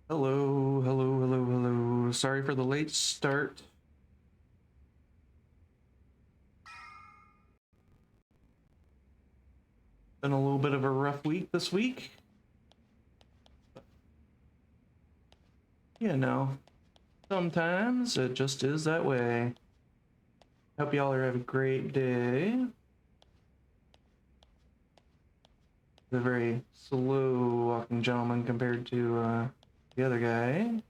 Hello, hello, hello, hello. Sorry for the late start. Been a little bit of a rough week this week. You know, sometimes it just is that way. Hope y'all are having a great day. The very slow walking gentleman compared to the other guy.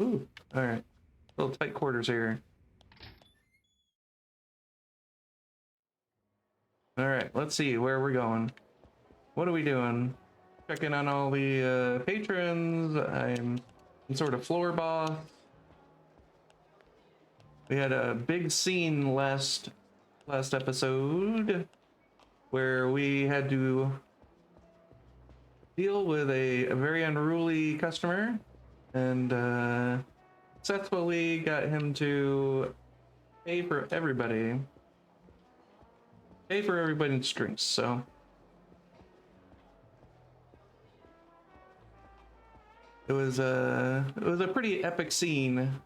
Ooh, alright. Little tight quarters here. Alright, let's see where we're going. What are we doing? Checking on all the patrons. I'm some sort of floor boss. We had a big scene last episode where we had to deal with a very unruly customer and successfully got him to pay for everybody's drinks. So it was a pretty epic scene.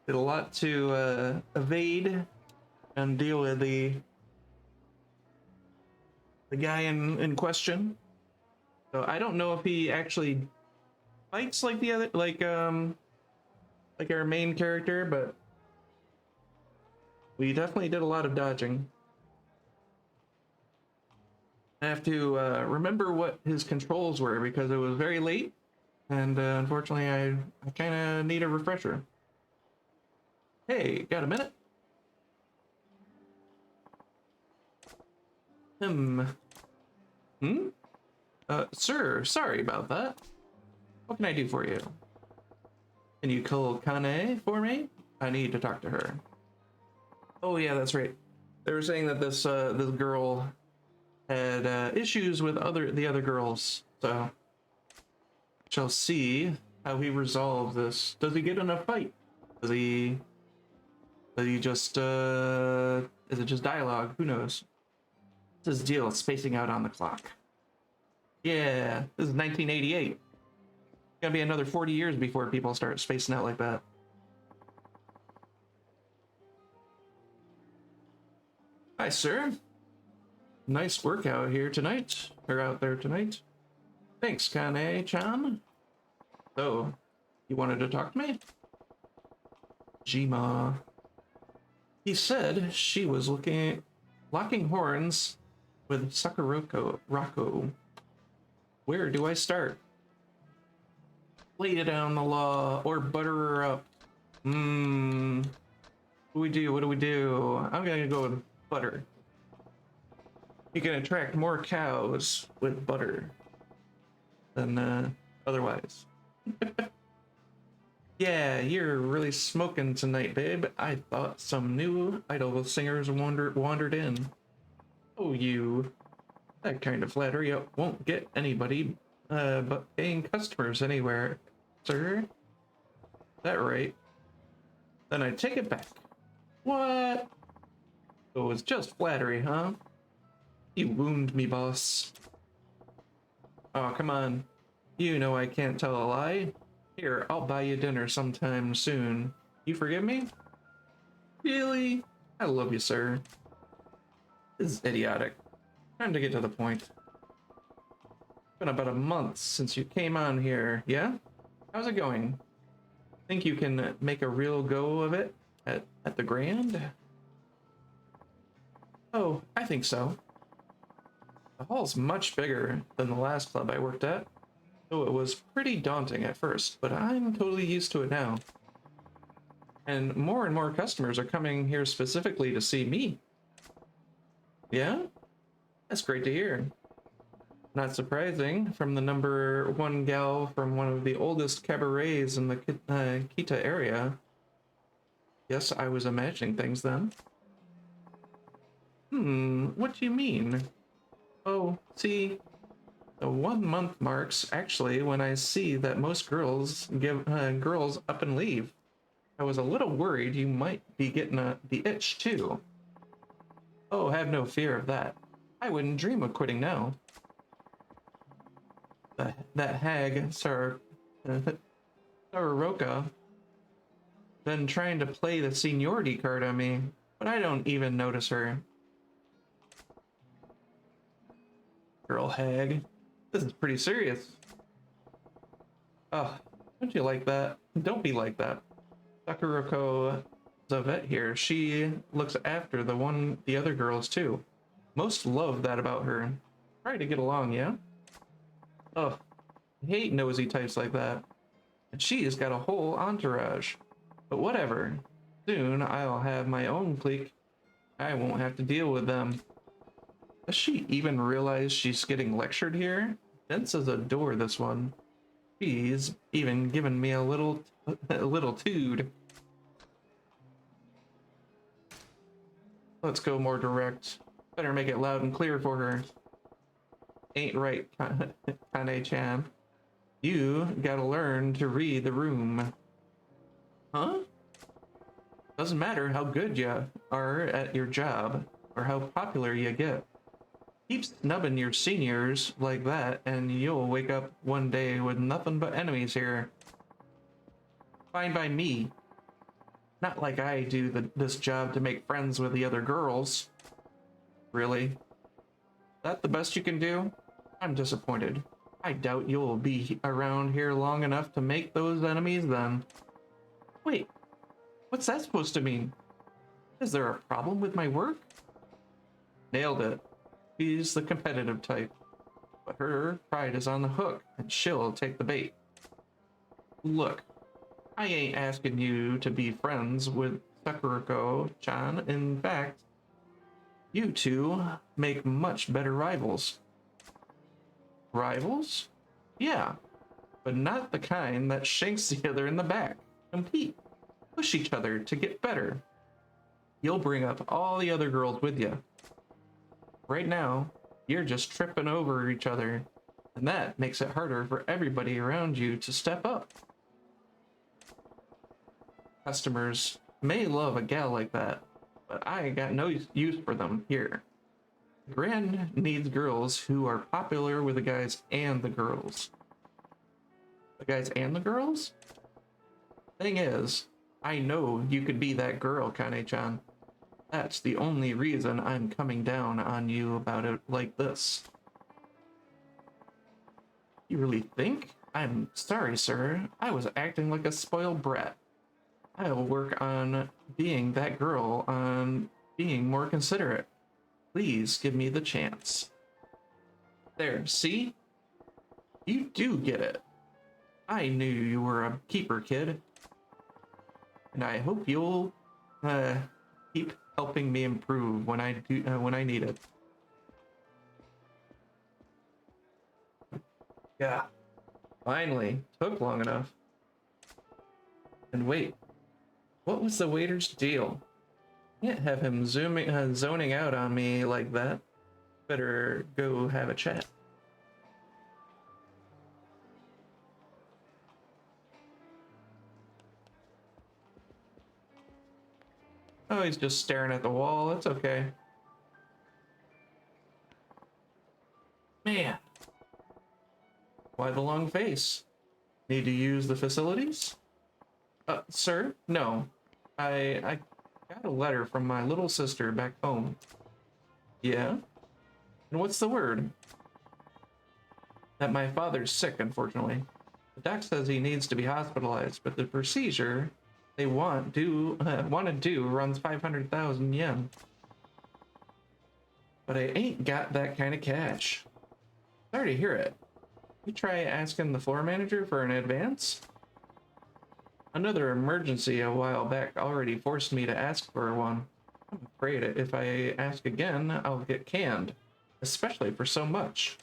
Did a lot to evade and deal with the guy in question. So I don't know if he actually fights like the other, like our main character, but we definitely did a lot of dodging. I have to remember what his controls were because it was very late, and unfortunately I kind of need a refresher. Hey, got a minute? Hmm. Hmm? Sir, sorry about that. What can I do for you? Can you call Kane for me? I need to talk to her. Oh yeah, that's right. They were saying that this girl had issues with the other girls, so shall see how he resolves this. Does he get in a fight? Does he just is it just dialogue? Who knows? What's his deal? Spacing out on the clock. Yeah, this is 1988. It's gonna be another 40 years before people start spacing out like that. Hi, sir. Nice workout here tonight. Or out there tonight. Thanks, Kane-chan. So, you wanted to talk to me? Jima. He said she was locking horns with Sakurako Rocco. Where do I start? Lay down the law or butter her up. What do we do? What do we do? I'm gonna go with butter. You can attract more cows with butter than otherwise. Yeah, you're really smoking tonight, babe. I thought some new idol singers wandered in. Oh, you. That kind of flattery won't get anybody but paying customers anywhere, sir. Is that right? Then I take it back. What? So it was just flattery, huh? You wound me, boss. Oh, come on. You know I can't tell a lie. Here, I'll buy you dinner sometime soon. You forgive me? Really? I love you, sir. This is idiotic. Time to get to the point. It's been about a month since you came on here, yeah? How's it going? Think you can make a real go of it at the Grand? Oh, I think so. The hall's much bigger than the last club I worked at, so it was pretty daunting at first, but I'm totally used to it now. And more customers are coming here specifically to see me. Yeah? That's great to hear. Not surprising, from the #1 gal from one of the oldest cabarets in the Kita area. Yes, I was imagining things then. What do you mean? Oh, see, the 1 month marks actually when I see that most girls give girls up and leave. I was a little worried you might be getting the itch too. Oh, have no fear of that. I wouldn't dream of quitting now. That hag, Sararoka, been trying to play the seniority card on me, but I don't even notice her. Girl hag. This is pretty serious. Oh, don't you like that? Don't be like that. Sakurako is a vet here. She looks after the other girls too. Most love that about her. Try to get along, yeah? Oh, I hate nosy types like that. And she's got a whole entourage. But whatever. Soon I'll have my own clique. I won't have to deal with them. Does she even realize she's getting lectured here? Fences adore this one. She's even given me a little tood. Let's go more direct. Better make it loud and clear for her. Ain't right, Kane-chan. You gotta learn to read the room. Huh? Doesn't matter how good you are at your job or how popular you get. Keep snubbing your seniors like that and you'll wake up one day with nothing but enemies here. Fine by me. Not like I do this job to make friends with the other girls. Really? That the best you can do? I'm disappointed. I doubt you'll be around here long enough to make those enemies then. Wait, what's that supposed to mean? Is there a problem with my work? Nailed it. She's the competitive type. But her pride is on the hook, and she'll take the bait. Look, I ain't asking you to be friends with Sakurako-chan. In fact, you two make much better rivals. Rivals? Yeah, but not the kind that shanks the other in the back. Compete. Push each other to get better. You'll bring up all the other girls with you. Right now, you're just tripping over each other, and that makes it harder for everybody around you to step up. Customers may love a gal like that, but I got no use for them here. The brand needs girls who are popular with the guys and the girls. The guys and the girls? Thing is, I know you could be that girl, Kane-chan. That's the only reason I'm coming down on you about it like this. You really think? I'm sorry, sir. I was acting like a spoiled brat. I'll work on being that girl, on being more considerate. Please give me the chance. There, see? You do get it. I knew you were a keeper, kid. And I hope you'll keep helping me improve when I need it. Yeah. Finally, took long enough. And wait, what was the waiter's deal? Can't have him zoning out on me like that. Better go have a chat. Oh, he's just staring at the wall. It's okay. Man. Why the long face? Need to use the facilities? Sir? No. I got a letter from my little sister back home. Yeah? And what's the word? That my father's sick, unfortunately. The doc says he needs to be hospitalized, but the procedure they want to do runs 500,000 yen. But I ain't got that kind of cash. Sorry to hear it. You try asking the floor manager for an advance? Another emergency a while back already forced me to ask for one. I'm afraid if I ask again, I'll get canned, especially for so much.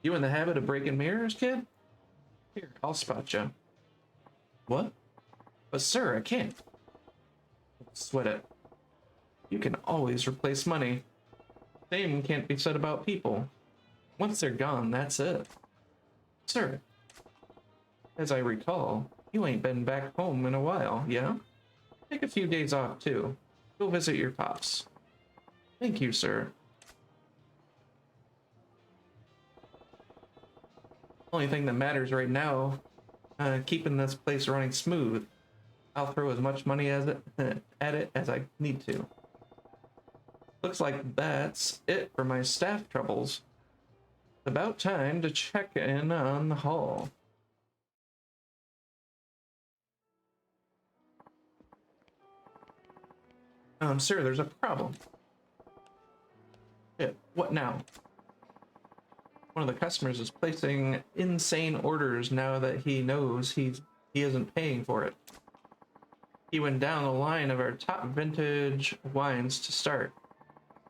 You in the habit of breaking mirrors, kid? Here, I'll spot you. What? But sir, I can't. Sweat it. You can always replace money. Same can't be said about people. Once they're gone, that's it. Sir, as I recall, you ain't been back home in a while, yeah? Take a few days off, too. Go visit your pops. Thank you, sir. Only thing that matters right now, keeping this place running smooth. I'll throw as much money as at it as I need to. Looks like that's it for my staff troubles. It's about time to check in on the hall. Sir, there's a problem. What now? One of the customers is placing insane orders now that he knows he isn't paying for it. He went down the line of our top vintage wines to start,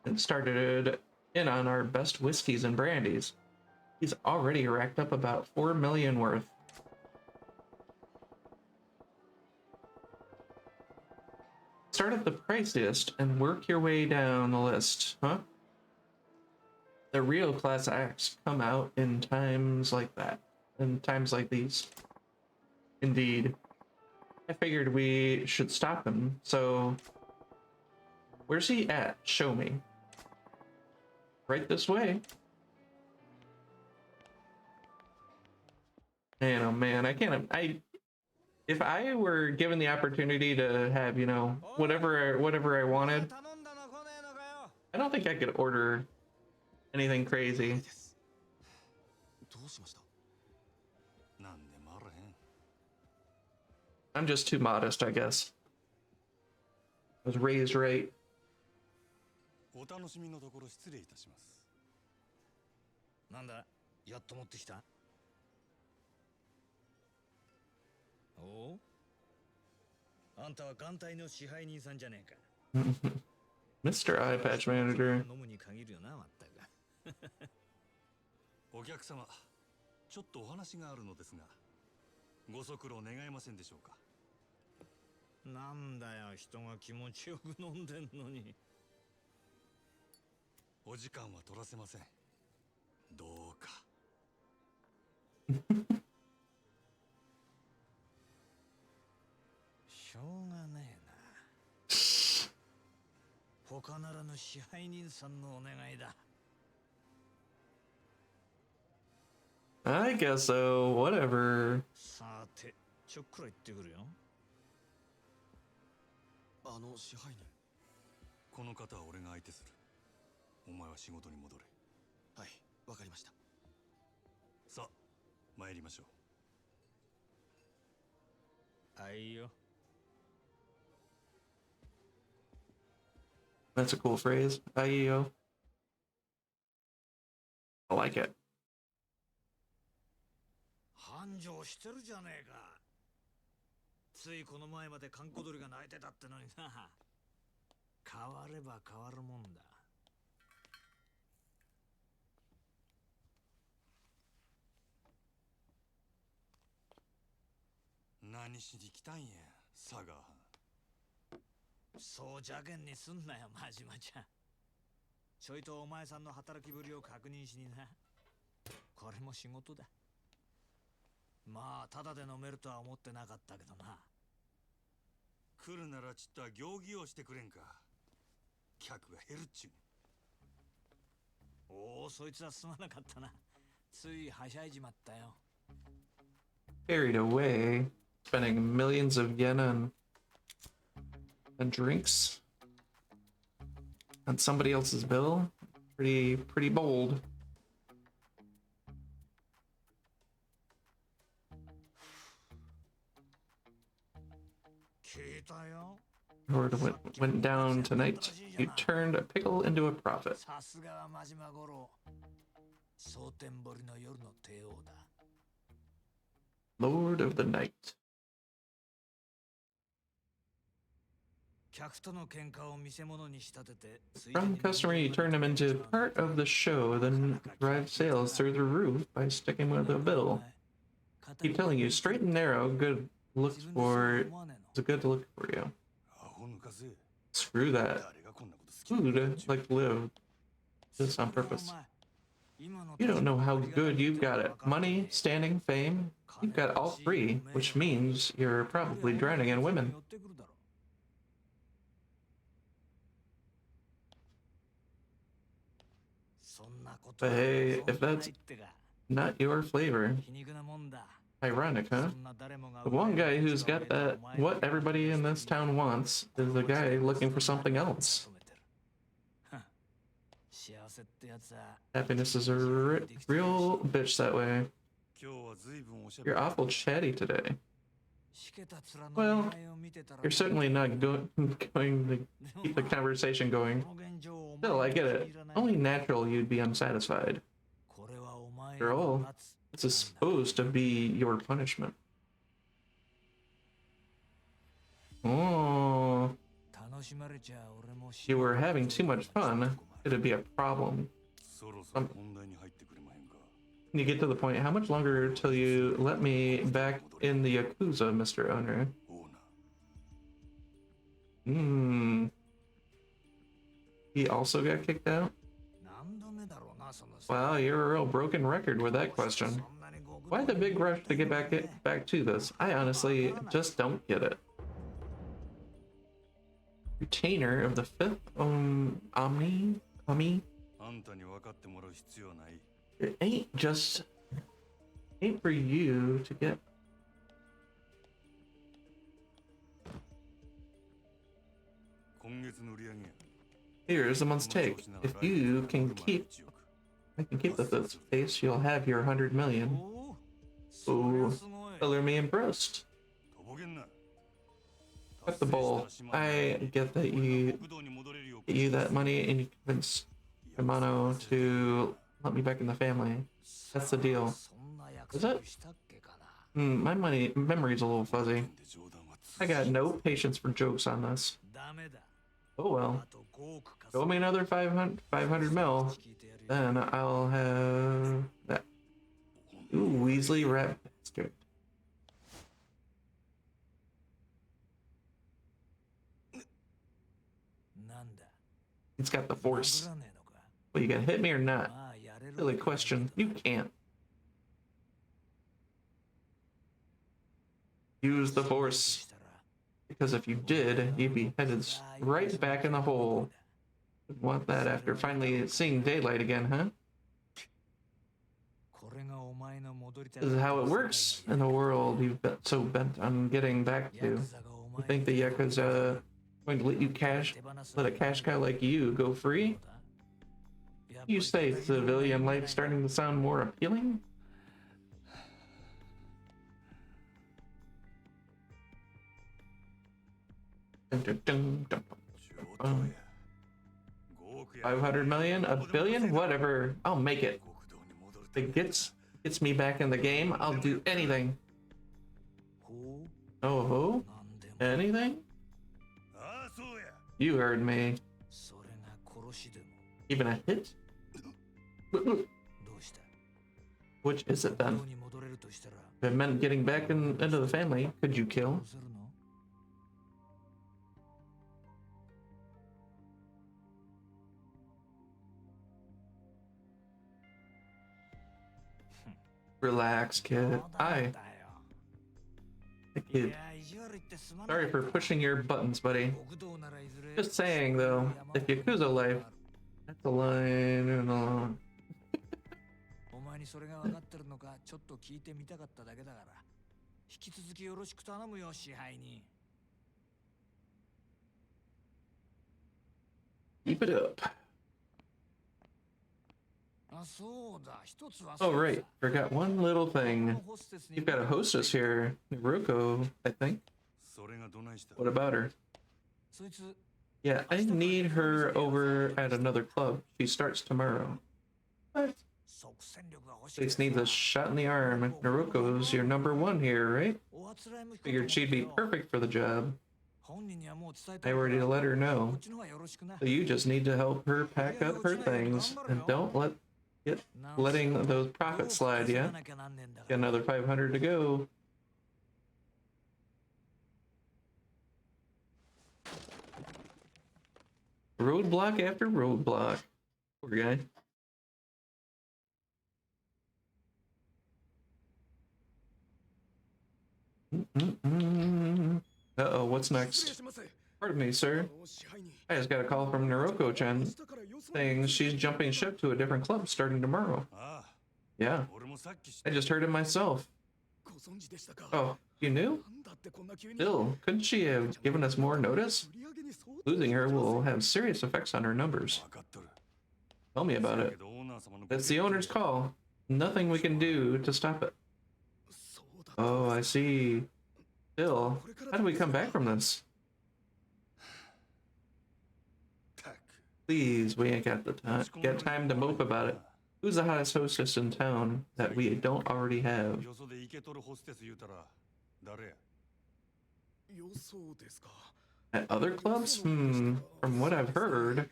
and started in on our best whiskeys and brandies. He's already racked up about 4 million worth. Start at the priciest and work your way down the list, huh? The real class acts come out in times like that, in times like these. Indeed. I figured we should stop him, so... Where's he at? Show me. Right this way. Man, oh man, I can't... If I were given the opportunity to have, you know, whatever I wanted, I don't think I could order anything crazy. I'm just too modest, I guess. I was raised right. お楽しみのところ失礼いたします。なんだ、やっと持ってきた。おう、あんたは艦隊の支配人さんじゃねえか。Mr. Eye Patch Manager. 飲むに限るよな、まったく。お客様、ちょっとお話があるのですが、ご足労願えませんでしょうか。なんだよ、人が気持ちよく飲んでんのに。お時間は取らせません。どうか。しょうがねえな。他ならぬ支配人さんのお願いだ。I guess so, whatever. さて、ちょっくら行ってくるよ。支配人。この方は俺が相手する。お前は仕事に戻れ。はい、わかりました。さあ、参りましょう。あいよ。That's a cool phrase. Ayo. I like it. 繁盛してるじゃねえか。ついこの前まで閑古鳥が鳴いてたってのにな。変われば変わるもんだ。何しに来たんや、佐賀藩。そう邪険にすんなよ、真島ちゃん。ちょいとお前さんの働きぶりを確認しにな。これも仕事だ。まあ、ただで飲めるとは思ってなかったけどな。来るならちった行儀をしてくれんか。客が減るっちゅう。おお、そいつはすまなかったな。ついはしゃいじまったよ。Carried away, spending millions of yen on drinks on somebody else's bill. Pretty bold. Lord went down tonight. You turned a pickle into a profit. Lord of the Night. From customer, you turn them into part of the show, then drive sales through the roof by sticking with a bill. Keep telling you, straight and narrow, good looks for it's a good look for you. Screw that. Food, like live, just on purpose. You don't know how good you've got it. Money, standing, fame. You've got all three, which means you're probably drowning in women. But hey, if that's not your flavor, ironic, huh? The one guy who's got that, what everybody in this town wants, is a guy looking for something else. Happiness is a real bitch that way. You're awful chatty today. Well, you're certainly not going to keep the conversation going. Still, I get it. Only natural you'd be unsatisfied. After all, it's supposed to be your punishment. Oh, you were having too much fun. It'd be a problem. Can you get to the point? How much longer till you let me back in the Yakuza, Mr. Owner? He also got kicked out? Wow, you're a real broken record with that question. Why the big rush to get back to this? I honestly just don't get it. Retainer of the fifth Omni? It ain't for you to get. Here's the month's take. If you can I can keep this pace, you'll have your 100 million. Ooh, color me impressed. Cut the bowl. I get that you that money and you convince Yamano to let me back in the family. That's the deal. Is it? My memory's a little fuzzy. I got no patience for jokes on this. Oh well. Show me another 500 mil, then I'll have that. Ooh, Weasley rat bastard. It's got the force. Well, you gonna hit me or not? Silly question. You can't. Use the force. Because if you did, you'd be headed right back in the hole. Want that after finally seeing daylight again, huh? This is how it works in the world you've been so bent on getting back to. You think the Yakuza going to let a cash cow like you go free? You say civilian life starting to sound more appealing? Dun, dun, dun, dun, dun. 500 million? A billion? Whatever. I'll make it. If it gets me back in the game, I'll do anything. Oh, ho? Anything? You heard me. Even a hit? Which is it then? If it meant getting back into the family, could you kill? Relax, kid. Kid. Sorry for pushing your buttons, buddy. Just saying, though, if Yakuza life, that's a line and alone. Keep it up. Oh, right. Forgot one little thing. You've got a hostess here. Naruko, I think. What about her? Yeah, I need her over at another club. She starts tomorrow. What? Face needs a shot in the arm. Naruko's your #1 here, right? Figured she'd be perfect for the job. I already let her know. So you just need to help her pack up her things and don't letting those profits slide, yeah? Got another 500 to go. Roadblock after roadblock. Poor guy. Uh-oh, what's next? Pardon me, sir. I just got a call from Naroko-chan. saying she's jumping ship to a different club starting tomorrow. ああ Yeah, 俺もさっき知っ I just heard it myself. ご存知でしたか Oh, you knew? なんだってこんな急に Still, couldn't she have given us more notice? 売り上げに相当 Losing her will have serious effects on her numbers. 分かっとる Tell me about だ it. けどオーナー様の It's the owner's call. Nothing we can do to stop it. そうだった Oh, I see. Still, how do we come back from this? たく Please, we ain't got the get time to mope about it. Who's the hottest hostess in town that we don't already have? よそでイケとるホステス言うたら誰や予想ですか At other clubs? From what I've heard,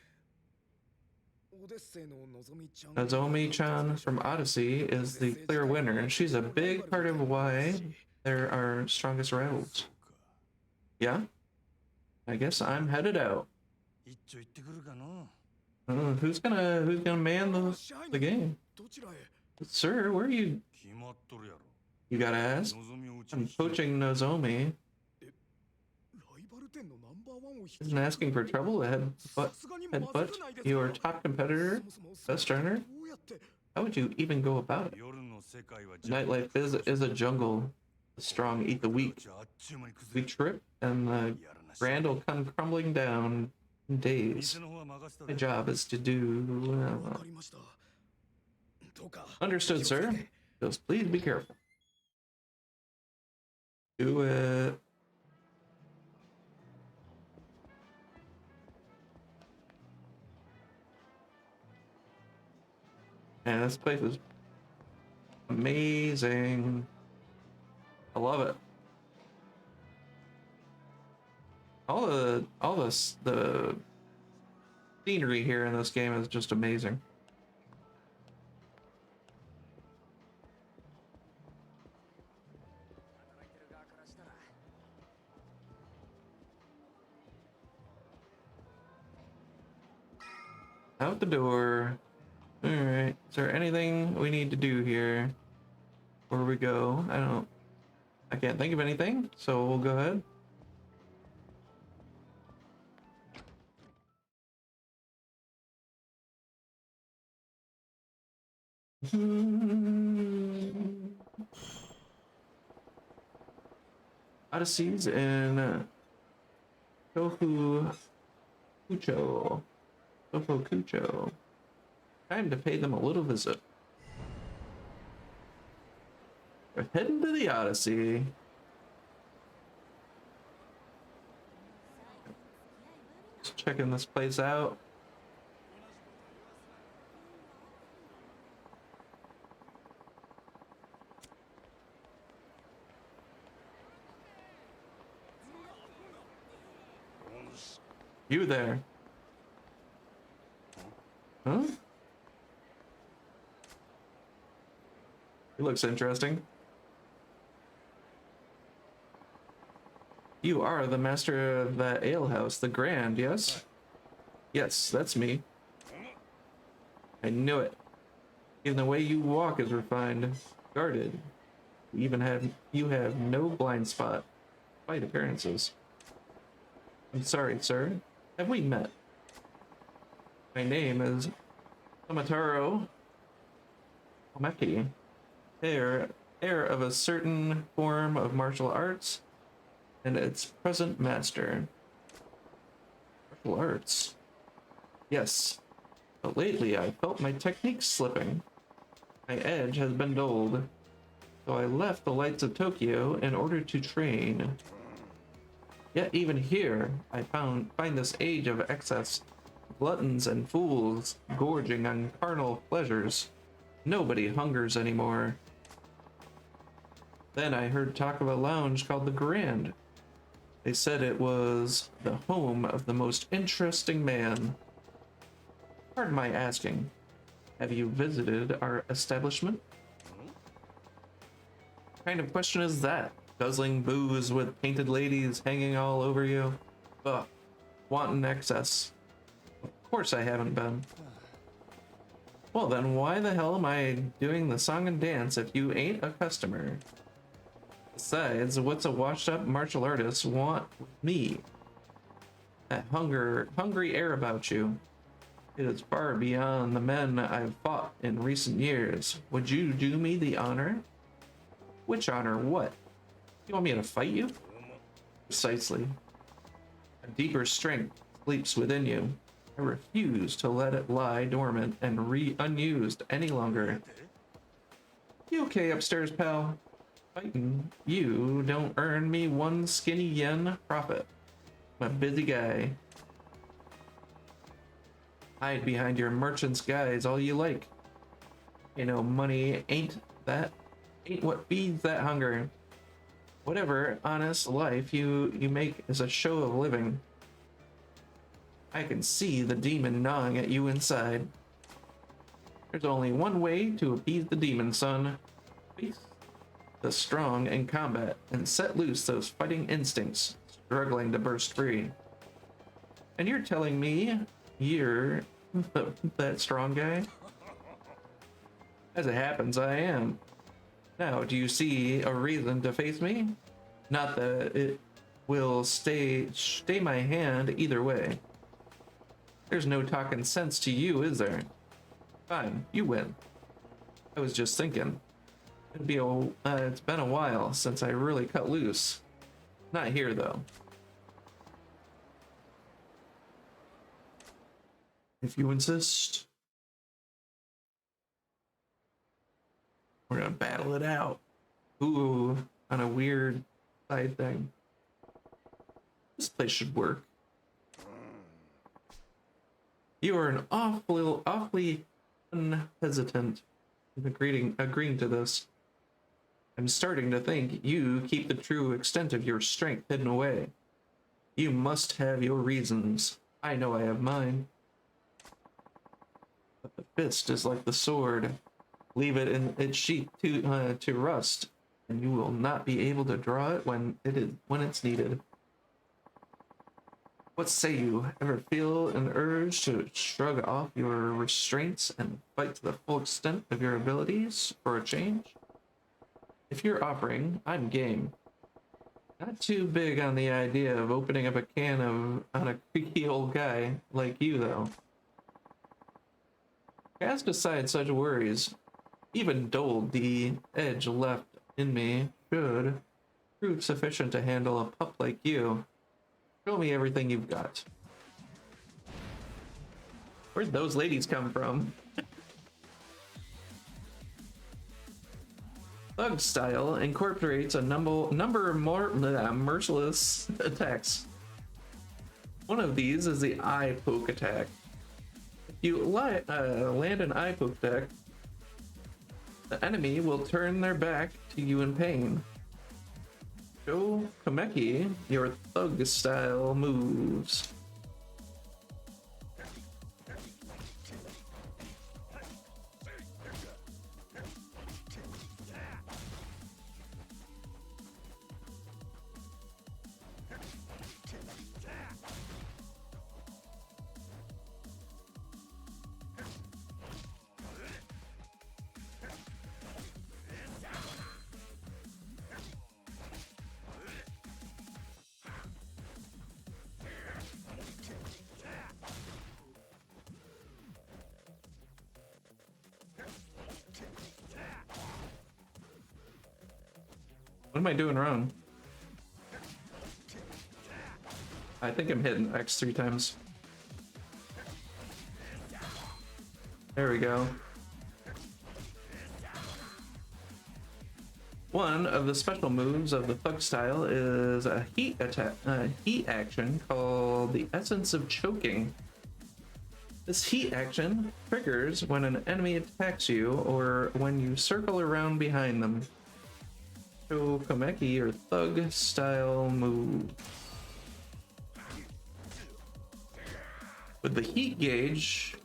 オデッセイののぞみちゃん Nozomi-chan from Odyssey is the clear winner. She's a big part of why they're our strongest rivals. Yeah? I guess I'm headed out. 一丁行ってくるかの Who's gonna man the game? どちらへ Sir, where are you? 決まっとるやろ You gotta ask. 望みをうち I'm に引き coaching Nozomi. ライバル店のナンバーワンを引き Isn't asking for trouble.さすがにまずく Headbutt ないですか your top competitor, そもそもそれ best earner. どうやって How would you even go about it? 夜の世界は Nightlife is a jungle. The strong eat the weak. あっちゅう間に崩 We れ trip, and the やらなし grand will come crumbling down in days. 店の方は任せた My で job is to do. わかりましたどうか Understood, 気をつけ sir. て Just please be careful. Do it. Man, this place is amazing. I love it. The scenery here in this game is just amazing. Out the door. Alright. Is there anything we need to do here? Where we go? I can't think of anything, so we'll go ahead. Odysseys in Tofu Kucho. Tofu Kucho. Time to pay them a little visit. We're heading to the Odyssey. Just checking this place out. You there? Huh? He looks interesting. You are the master of that alehouse, the Grand, yes? Yes, that's me. I knew it. Even the way you walk is refined, guarded. You have no blind spot, despite appearances. I'm sorry, sir. Have we met? My name is Tomataro Omeki, heir of a certain form of martial arts and its present master. Martial arts? Yes, but lately I felt my technique slipping. My edge has been dulled, so I left the lights of Tokyo in order to train. Yet even here, I find this age of excess, gluttons and fools gorging on carnal pleasures. Nobody hungers anymore. Then I heard talk of a lounge called the Grand. They said it was the home of the most interesting man. Pardon my asking, have you visited our establishment? What kind of question is that? Guzzling booze with painted ladies hanging all over you? Ugh, wanton excess. Of course I haven't been. Well then, why the hell am I doing the song and dance if you ain't a customer? Besides, what's a washed-up martial artist want with me? That hungry air about you. It is far beyond the men I've fought in recent years. Would you do me the honor? Which honor? What? You want me to fight you? Precisely. A deeper strength sleeps within you. I refuse to let it lie dormant and unused any longer. You okay upstairs, pal? Fighting you don't earn me one skinny yen profit. I'm a busy guy. Hide behind your merchant's guise all you like. You know, money ain't what feeds that hunger. Whatever honest life you make is a show of living. I can see the demon gnawing at you inside. There's only one way to appease the demon, son. Face the strong in combat and set loose those fighting instincts struggling to burst free. And you're telling me you're that strong guy? As it happens, I am. Now, do you see a reason to face me? Not that it will stay my hand either way. There's no talking sense to you, is there? Fine, you win. I was just thinking. It's been a while since I really cut loose. Not here, though. If you insist. We're gonna battle it out. Ooh, on a weird side thing. This place should work. You are an awfully unhesitant in agreeing to this. I'm starting to think you keep the true extent of your strength hidden away. You must have your reasons. I know I have mine. But the fist is like the sword. Leave it in its sheath to rust, and you will not be able to draw it when it's needed. What say you? Ever feel an urge to shrug off your restraints and fight to the full extent of your abilities for a change? If you're offering, I'm game. Not too big on the idea of opening up a can on a creaky old guy like you, though. Cast aside such worries. Even dulled, the edge left in me should prove sufficient to handle a pup like you. Show me everything you've got. Where'd those ladies come from? Thug style incorporates a number of more merciless attacks. One of these is the eye poke attack. If you land an eye poke attack, the enemy will turn their back to you in pain. Show Kameki your thug style moves. What am I doing wrong? I think I'm hitting X 3 times. There we go. One of the special moves of the thug style is a heat action called the Essence of Choking. This heat action triggers when an enemy attacks you or when you circle around behind them. Show Kameki your thug style move. With the heat gauge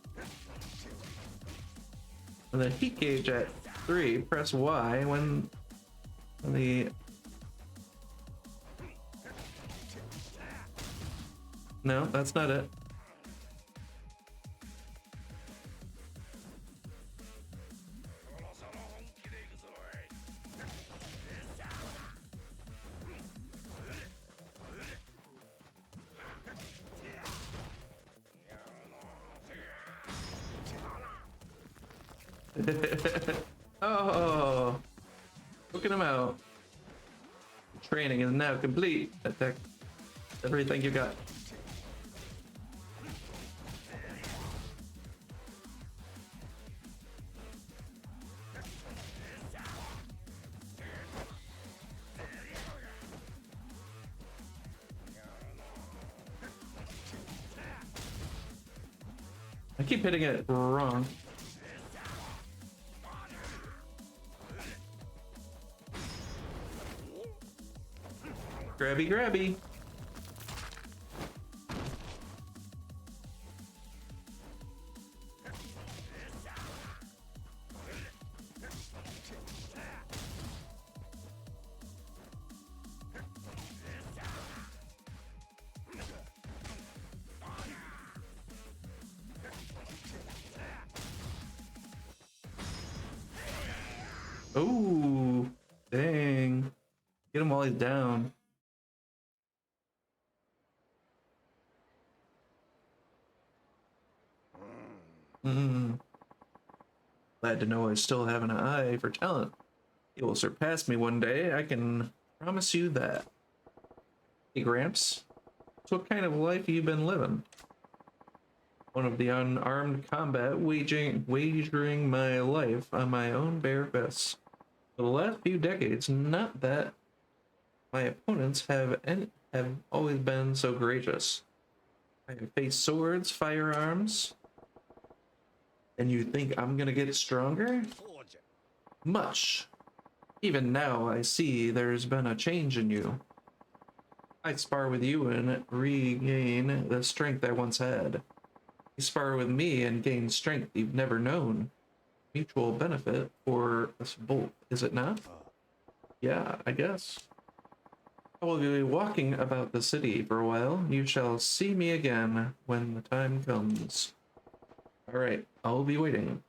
at 3, press Y when the No, that's not it. Oh, looking him out. Training is now complete. Attack everything you got. I keep hitting it wrong. Grabby, grabby. Oh, dang. Get him while he's down. Glad to know I still have an eye for talent. It will surpass me one day, I can promise you that. Hey, Gramps, so what kind of life have you been living? One of the unarmed combat, wagering my life on my own bare fists. For the last few decades, not that my opponents have always been so courageous. I have faced swords, firearms, and you think I'm gonna get stronger? Much. Even now, I see there's been a change in you. I spar with you and regain the strength I once had. You spar with me and gain strength you've never known. Mutual benefit for us both, is it not? Yeah, I guess. I will be walking about the city for a while. You shall see me again when the time comes. Alright, I'll be waiting.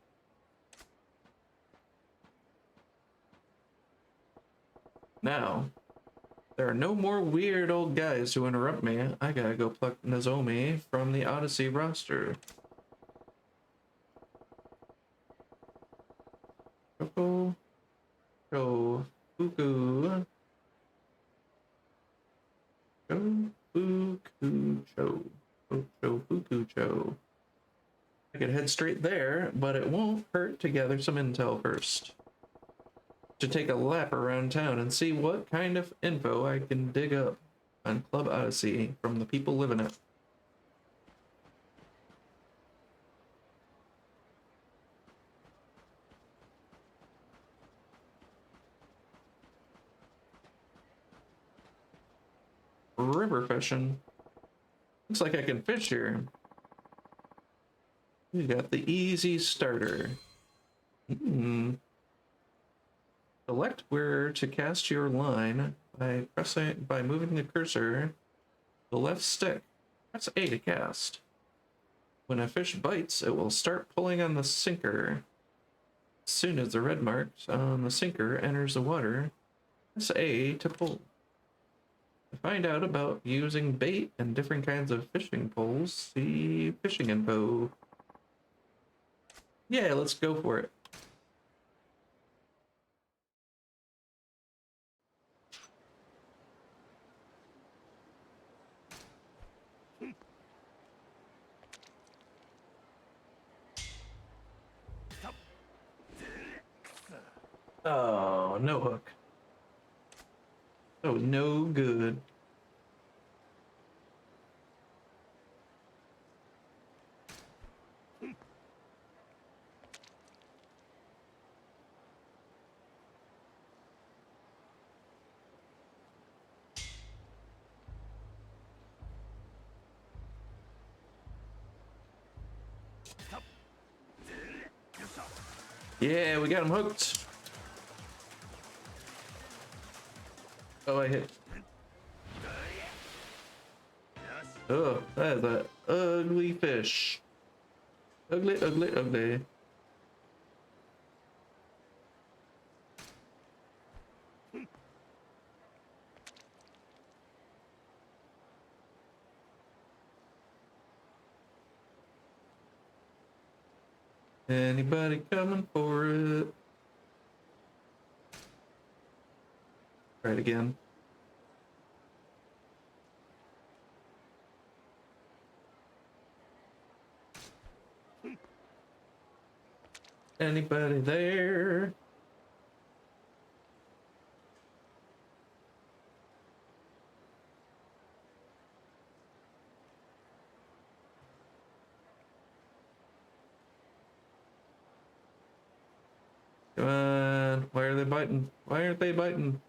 Now, there are no more weird old guys to interrupt me. I gotta go pluck Nozomi from the Odyssey roster. Shoko, Sho, Fuku, Sho, Fuku, Cho, Sho, Fuku, Cho. I could head straight there, but it won't hurt to gather some intel first. To take a lap around town and see what kind of info I can dig up on Club Odyssey from the people living it. River fishing. Looks like I can fish here. We got the easy starter. Select where to cast your line by moving the cursor to the left stick. Press A to cast. When a fish bites, it will start pulling on the sinker. As soon as the red mark on the sinker enters the water, press A to pull. To find out about using bait and different kinds of fishing poles, see fishing info. Yeah, let's go for it. Oh, no hook. That was no good. Yeah, we got him hooked. Oh, I hit. Oh, that is an ugly fish. Ugly, ugly, ugly. Anybody coming for it? Try it again. Anybody there? Come on. Why are they biting? Why aren't they biting?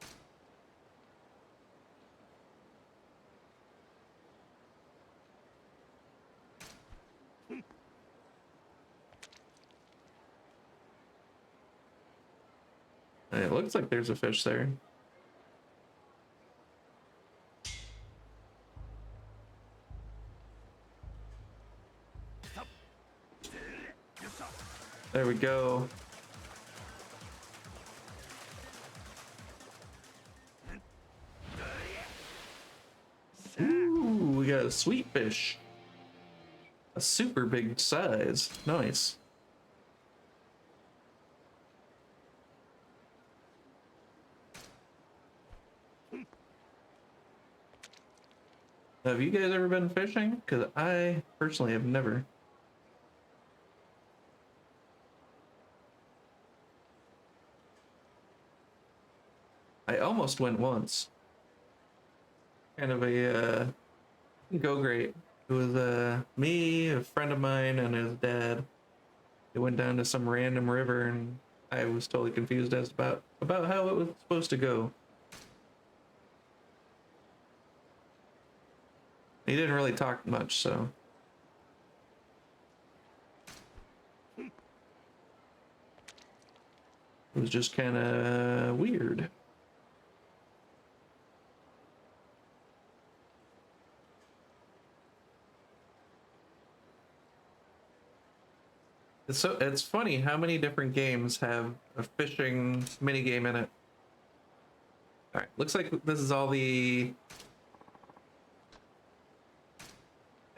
It looks like there's a fish there. There we go. Ooh, we got a sweet fish. A super big size. Nice. Have you guys ever been fishing? Because I personally have never. I almost went once. Kind of a go great. It was me, a friend of mine, and his dad. They went down to some random river, and I was totally confused as about how it was supposed to go. He didn't really talk much, so. It was just kind of weird. It's funny how many different games have a fishing mini game in it. All right, looks like this is all the.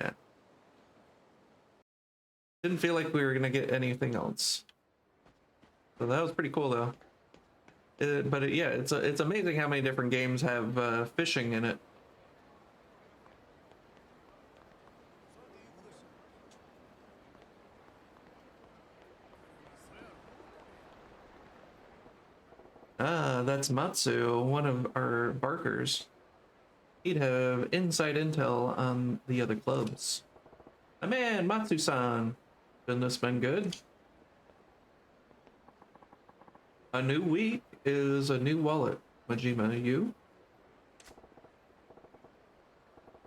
Yeah. Didn't feel like we were gonna get anything else. So that was pretty cool though. Yeah, it's amazing how many different games have fishing in it. Ah, that's Matsu, one of our barkers. He'd have inside intel on the other clubs. My man, Matsu-san. Business been good? A new week is a new wallet. Majima, you?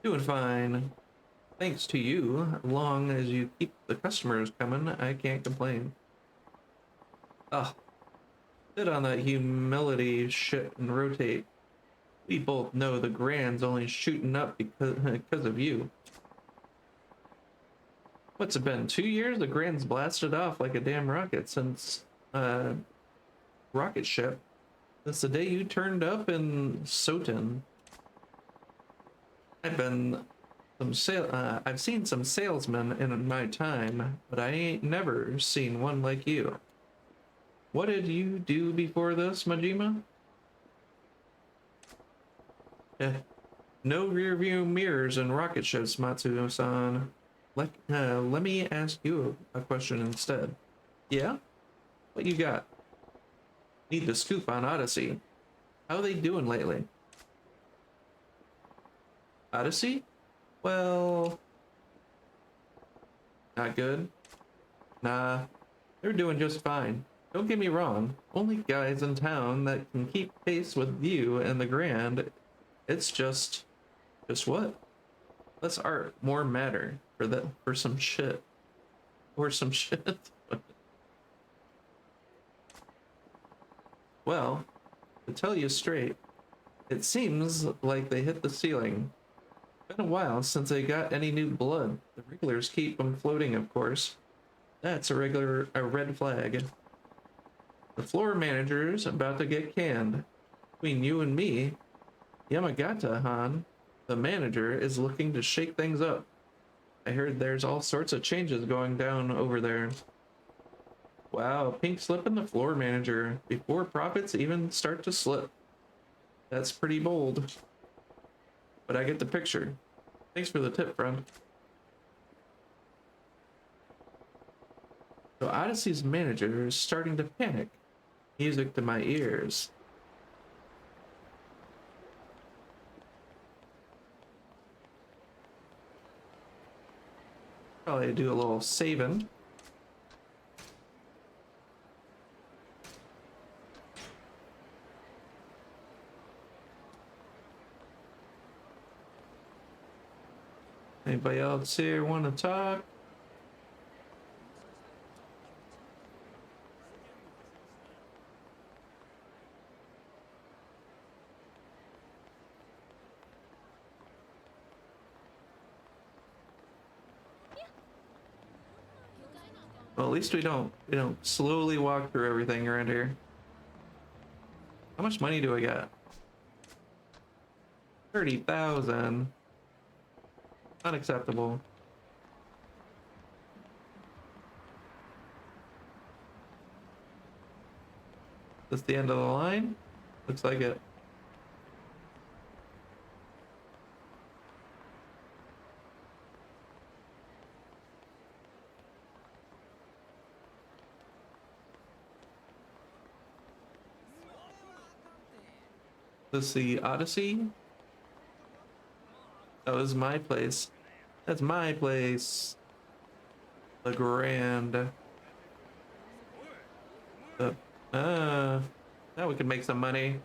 Doing fine. Thanks to you. Long as you keep the customers coming, I can't complain. Ugh. Sit on that humility shit and rotate. We both know the Grand's only shooting up because of you. What's it been, 2 years? The Grand's blasted off like a damn rocket since, rocket ship. Since the day you turned up in Soten. I've seen some salesmen in my time, but I ain't never seen one like you. What did you do before this, Majima? No rear view mirrors and rocket ships, Matsuo-san. Let me ask you a question instead. Yeah? What you got? Need the scoop on Odyssey. How they doing lately? Odyssey? Well... Not good? Nah, they're doing just fine. Don't get me wrong, only guys in town that can keep pace with you and the Grand. It's just what? Less art, more matter for some shit. Or some shit. Well, to tell you straight, it seems like they hit the ceiling. Been a while since they got any new blood. The regulars keep them floating, of course. That's a red flag. The floor manager's about to get canned. Between you and me, Yamagata-han, the manager, is looking to shake things up. I heard there's all sorts of changes going down over there. Wow, pink slip in the floor manager before profits even start to slip. That's pretty bold. But I get the picture. Thanks for the tip, friend. So Odyssey's manager is starting to panic. Music to my ears. Probably do a little saving. Anybody else here want to talk? Well, at least we don't slowly walk through everything around here. How much money do I got? 30,000. Unacceptable. This the end of the line? Looks like it. This is the Odyssey? Oh, this is my place. That's my place. The Grand. Now we can make some money.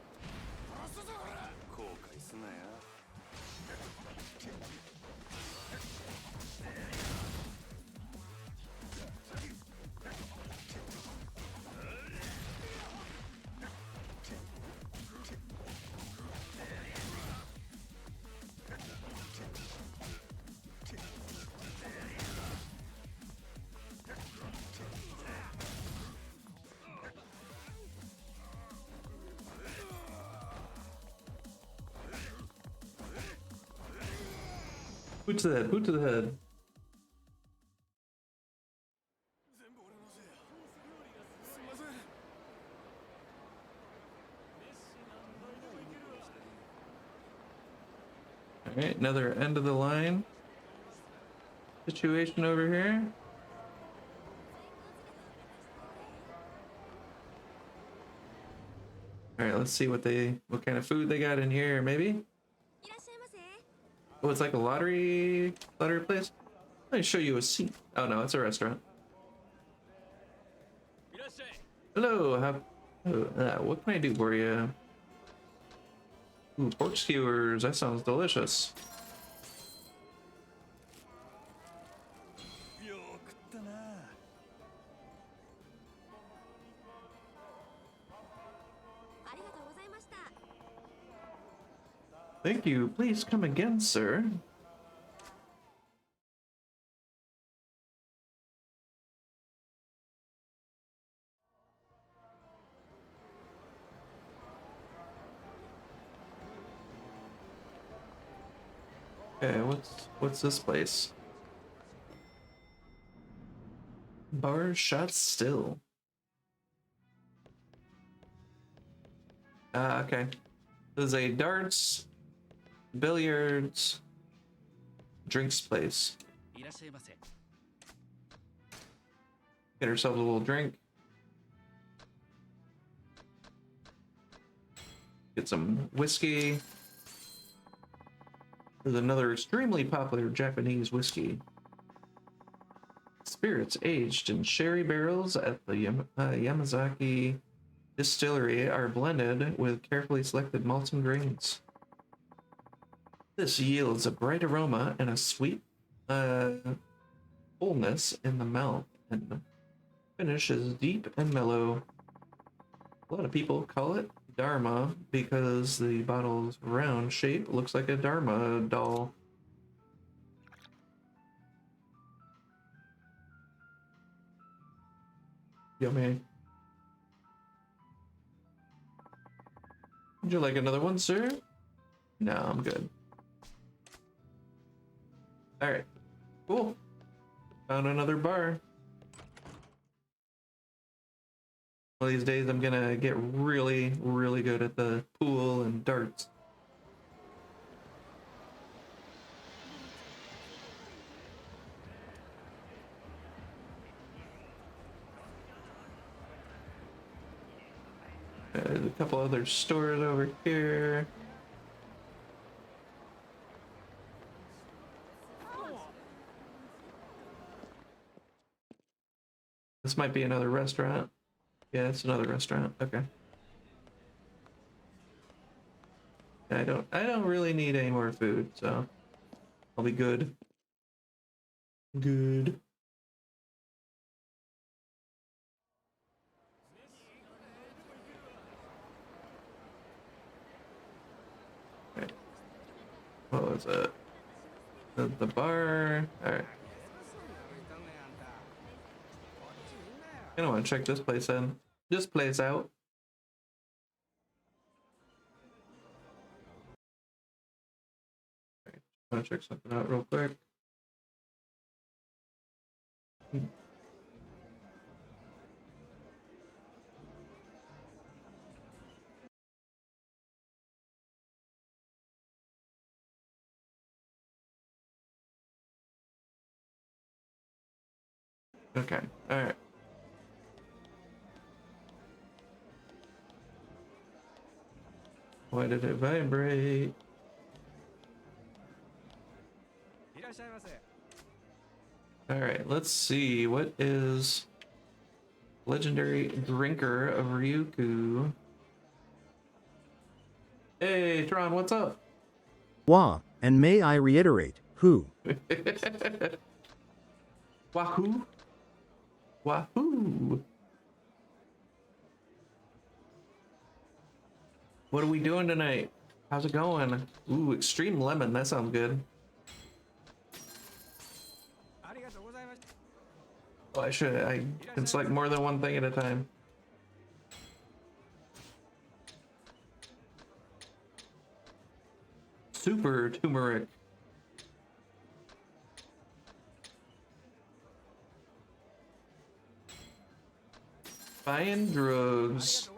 Boot to the head, boot to the head. Alright, another end of the line situation over here. Alright, let's see what kind of food they got in here, maybe? Oh, it's like a lottery place? Let me show you a seat. Oh no, it's a restaurant. Hello, what can I do for you? Ooh, pork skewers, that sounds delicious. Thank you. Please come again, sir. Okay, what's this place? Bar shot still. Okay. There's a darts, billiards, drinks place. Get ourselves a little drink. Get some whiskey. There's another extremely popular Japanese whiskey. Spirits aged in sherry barrels at the Yamazaki distillery are blended with carefully selected malts and grains. This yields a bright aroma and a sweet fullness in the mouth, and the finish is deep and mellow. A lot of people call it Dharma because the bottle's round shape looks like a Dharma doll. Yummy. Would you like another one, sir? No, I'm good. Alright, cool. Found another bar. One of these days I'm gonna get really, really good at the pool and darts. There's a couple other stores over here. This might be another restaurant. Yeah, it's another restaurant. Okay. I don't really need any more food, so I'll be good. Good. Okay. What was it? The bar. Alright. I don't want to check this place in. This place out. Okay. Want to check something out real quick. Okay. Alright. Why did it vibrate? Alright, let's see. What is legendary drinker of Ryukyu? Hey, Tron, what's up? Wah, and may I reiterate, who? Wahoo! Wahoo! What are we doing tonight? How's it going? Ooh, extreme lemon. That sounds good. Oh, I can select more than one thing at a time. Super turmeric. Buying drugs.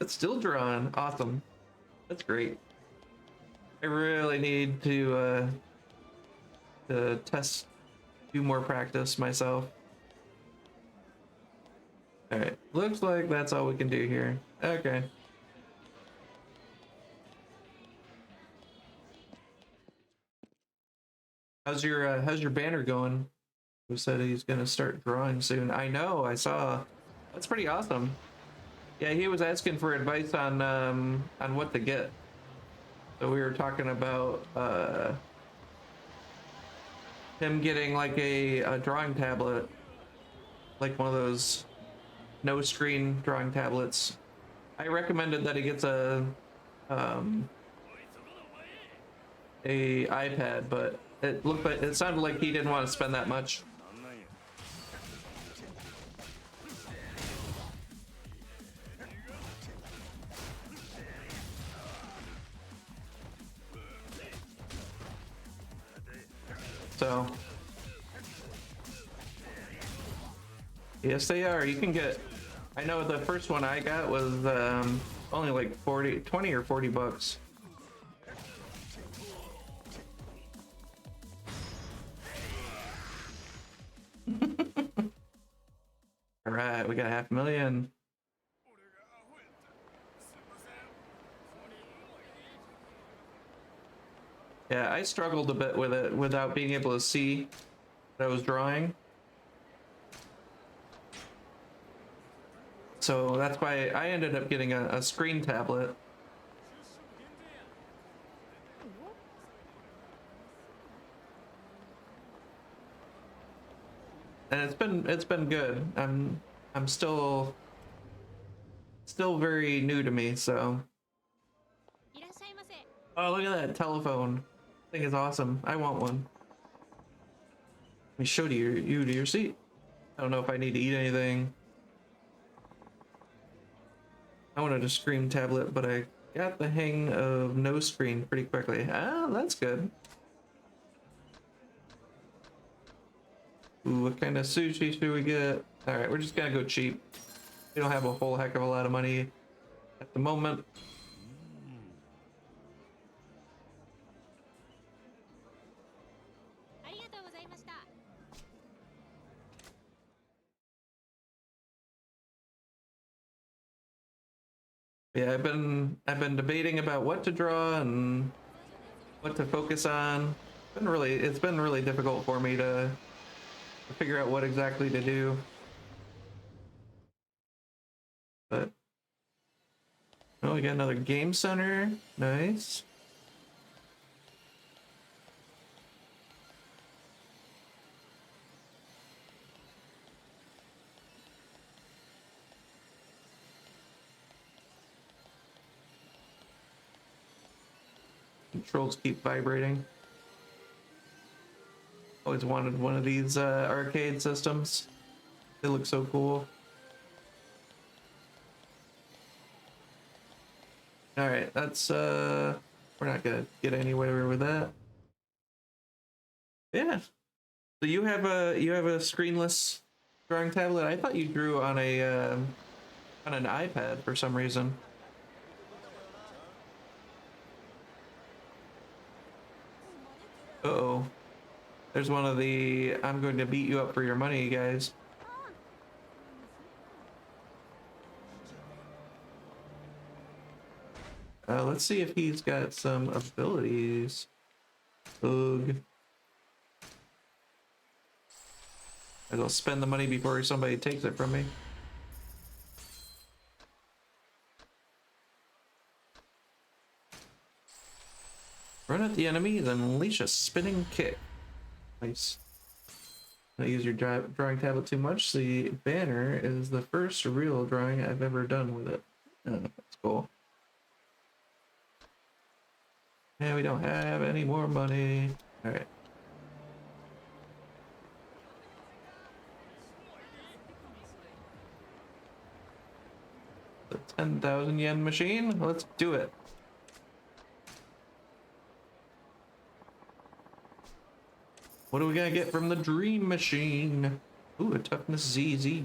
Still drawn. Awesome. That's great. I really need to test, do more practice myself. Alright, looks like that's all we can do here. Okay. How's your banner going? Who said he's gonna start drawing soon? I know, I saw. That's pretty awesome. Yeah, he was asking for advice on what to get. So we were talking about him getting like a drawing tablet, like one of those no screen drawing tablets. I recommended that he gets a iPad, but it sounded like he didn't want to spend that much. So yes, they are. You can get. I know the first one I got was only like 20 or 40 bucks. All right, we got 500,000. Yeah, I struggled a bit with it without being able to see what I was drawing. So that's why I ended up getting a screen tablet. And it's been good. I'm still very new to me, so. Oh, look at that telephone. I think it's awesome. I want one. Let me show you to your seat. I don't know if I need to eat anything. I wanted a screen tablet, but I got the hang of no screen pretty quickly. Ah, that's good. Ooh, what kind of sushi should we get? All right, we're just gonna go cheap. We don't have a whole heck of a lot of money at the moment. Yeah, I've been debating about what to draw and what to focus on. It's been really difficult for me to figure out what exactly to do. But oh, we got another game center. Nice. Controls keep vibrating. Always wanted one of these arcade systems. They look so cool. All right, that's we're not gonna get anywhere with that. Yeah. So you have a screenless drawing tablet. I thought you drew on on an iPad for some reason. Uh-oh. There's one of the I'm going to beat you up for your money guys. Let's see if he's got some abilities. Ugh. I'll spend the money before somebody takes it from me. Run at the enemy, then unleash a spinning kick. Nice. Don't use your drawing tablet too much. The banner is the first real drawing I've ever done with it. Oh, that's cool. Yeah, we don't have any more money. All right. The 10,000 yen machine. Let's do it. What are we gonna get from the dream machine? Ooh, a toughness ZZ.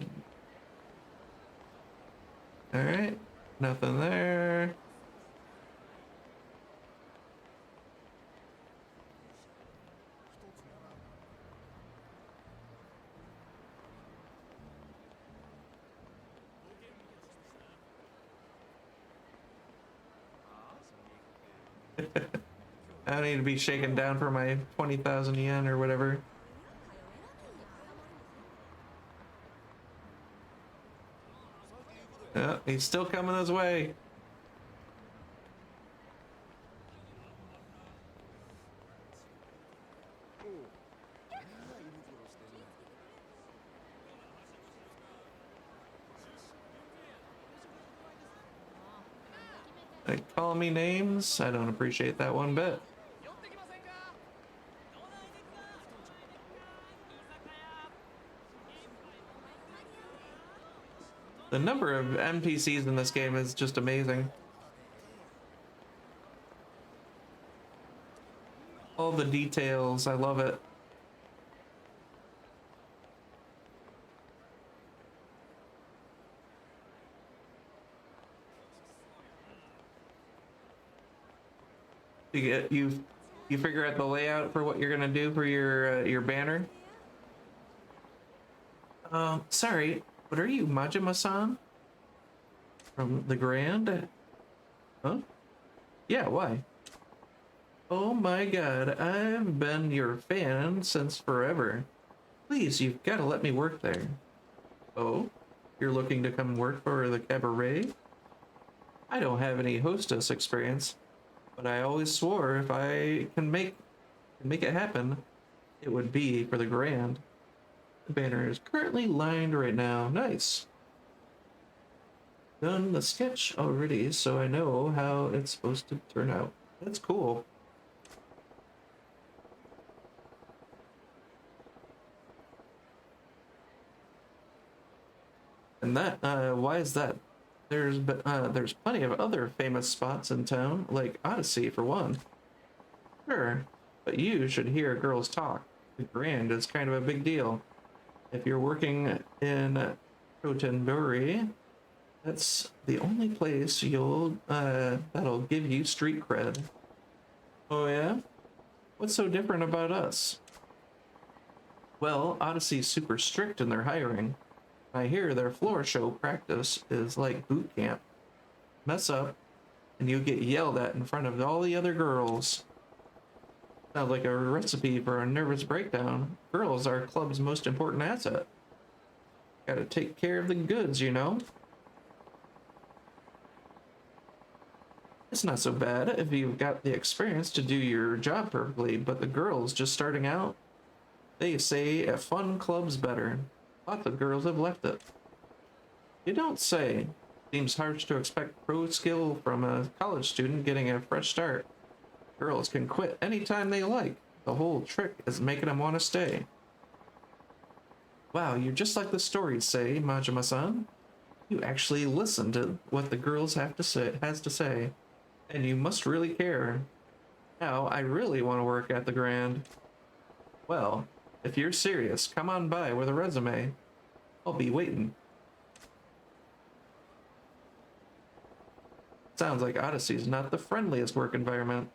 All right, nothing there. I don't need to be shaken down for my 20,000 yen or whatever. Oh, he's still coming this way. Like, call me names? I don't appreciate that one bit. The number of NPCs in this game is just amazing. All the details, I love it. You figure out the layout for what you're gonna do for your banner. Sorry, but are you Majima-san from the Grand? Huh? Yeah, why? Oh my god, I've been your fan since forever. Please, you've got to let me work there. Oh, you're looking to come work for the cabaret? I don't have any hostess experience, but I always swore if I can make it happen, it would be for the Grand. The banner is currently lined right now. Nice. Done the sketch already, so I know how it's supposed to turn out. That's cool. And that, why is that? There's plenty of other famous spots in town, like Odyssey for one. Sure, but you should hear girls talk. The Grand is kind of a big deal. If you're working in Rottenbury, That's the only place that'll give you street cred. Oh yeah? What's so different about us? Well, Odyssey's super strict in their hiring. I hear their floor show practice is like boot camp. Mess up, and you get yelled at in front of all the other girls. Sounds like a recipe for a nervous breakdown. Girls are our club's most important asset. Gotta take care of the goods, you know? It's not so bad if you've got the experience to do your job perfectly, but the girls just starting out, they say a fun club's better. Lots of girls have left it. You don't say. Seems harsh to expect pro skill from a college student getting a fresh start. Girls can quit anytime they like. The whole trick is making them want to stay. Wow, you're just like the stories say, Majima-san. You actually listen to what the girls has to say, and you must really care. Now, I really want to work at the Grand. Well, if you're serious, come on by with a resume. I'll be waiting. Sounds like Odyssey's not the friendliest work environment.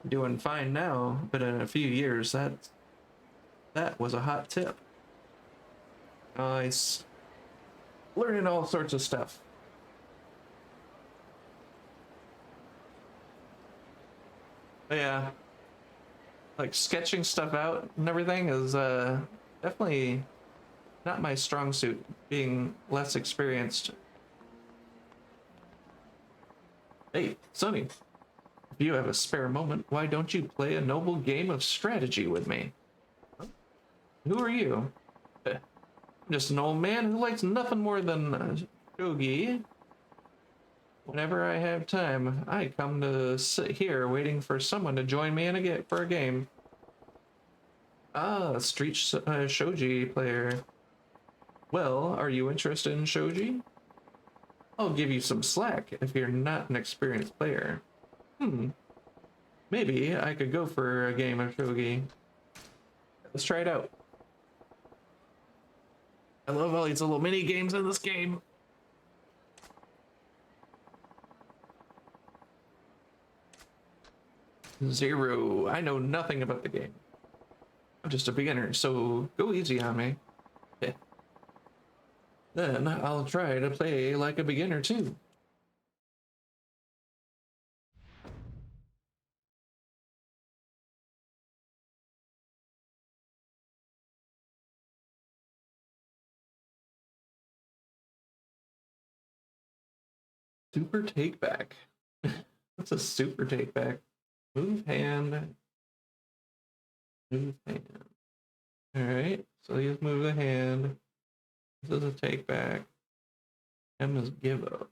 Doing fine now, but in a few years, that was a hot tip. Nice. Learning all sorts of stuff. Yeah. Like sketching stuff out and everything is definitely not my strong suit, being less experienced. Hey, Sonny, if you have a spare moment, why don't you play a noble game of strategy with me? Who are you? I'm just an old man who likes nothing more than shogi. Whenever I have time, I come to sit here waiting for someone to join me for a game. Ah, a street shogi player. Well, are you interested in shogi? I'll give you some slack if you're not an experienced player. Maybe I could go for a game of shogi. Let's try it out. I love all these little mini games in this game. Zero. I know nothing about the game. I'm just a beginner, so go easy on me. Yeah. Then I'll try to play like a beginner too. Super take back. What's a super take back? Move hand. Move hand. Alright, so you just move the hand. This is a take back. M is give up.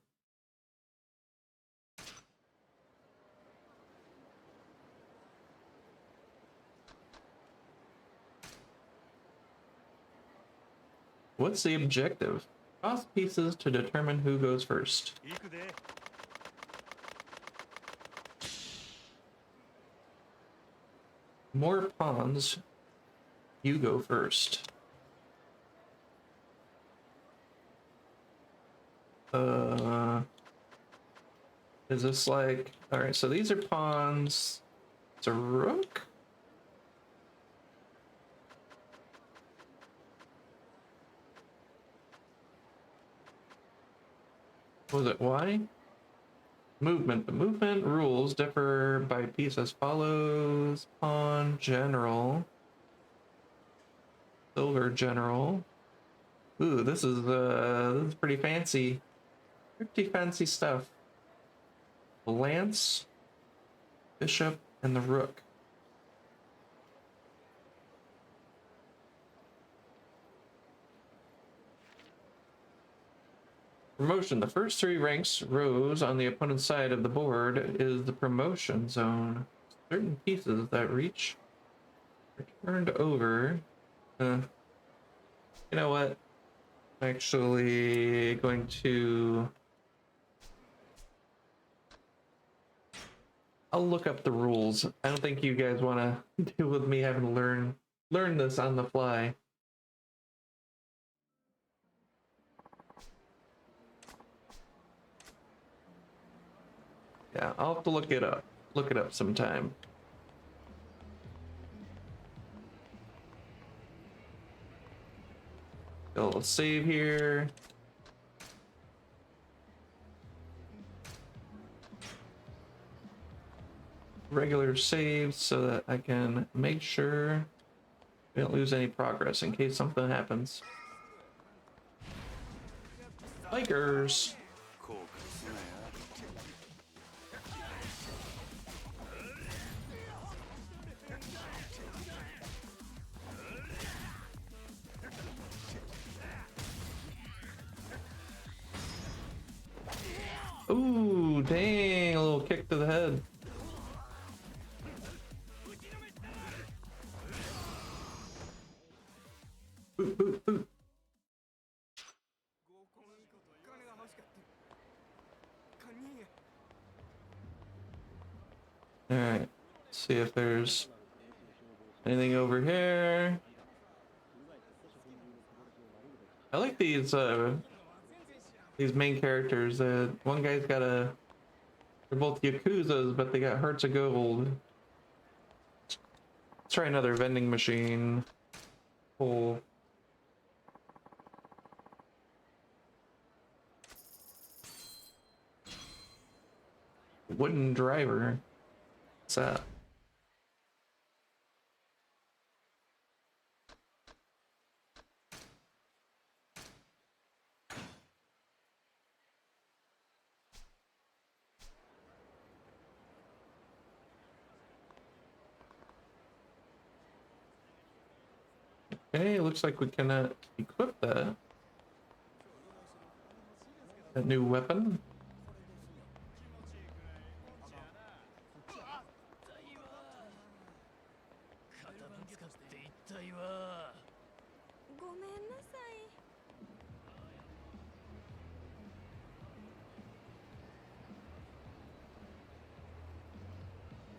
What's the objective? Toss pieces to determine who goes first. More pawns. You go first. Is this like... Alright, so these are pawns. It's a rook? Was it Y? Movement. The movement rules differ by piece as follows. Pawn, general. Silver, general. Ooh, this is pretty fancy. Pretty fancy stuff. Lance, bishop, and the rook. Promotion. The first 3 ranks rows on the opponent's side of the board is the promotion zone. Certain pieces that reach are turned over. You know what? I'm actually going to... I'll look up the rules. I don't think you guys want to deal with me having to learn this on the fly. Yeah, I'll have to look it up. Look it up sometime. I'll save here. Regular save so that I can make sure we don't lose any progress in case something happens. Bikers! 後悔すなや。Ooh, dang, a little kick to the head. Boot, boot, boot. Alright, see if there's anything over here. I like these main characters. One guy's got a... They're both Yakuzas, but they got hearts of gold. Let's try another vending machine. Pull. Wooden driver. What's that? Okay, looks like we can equip that. A new weapon.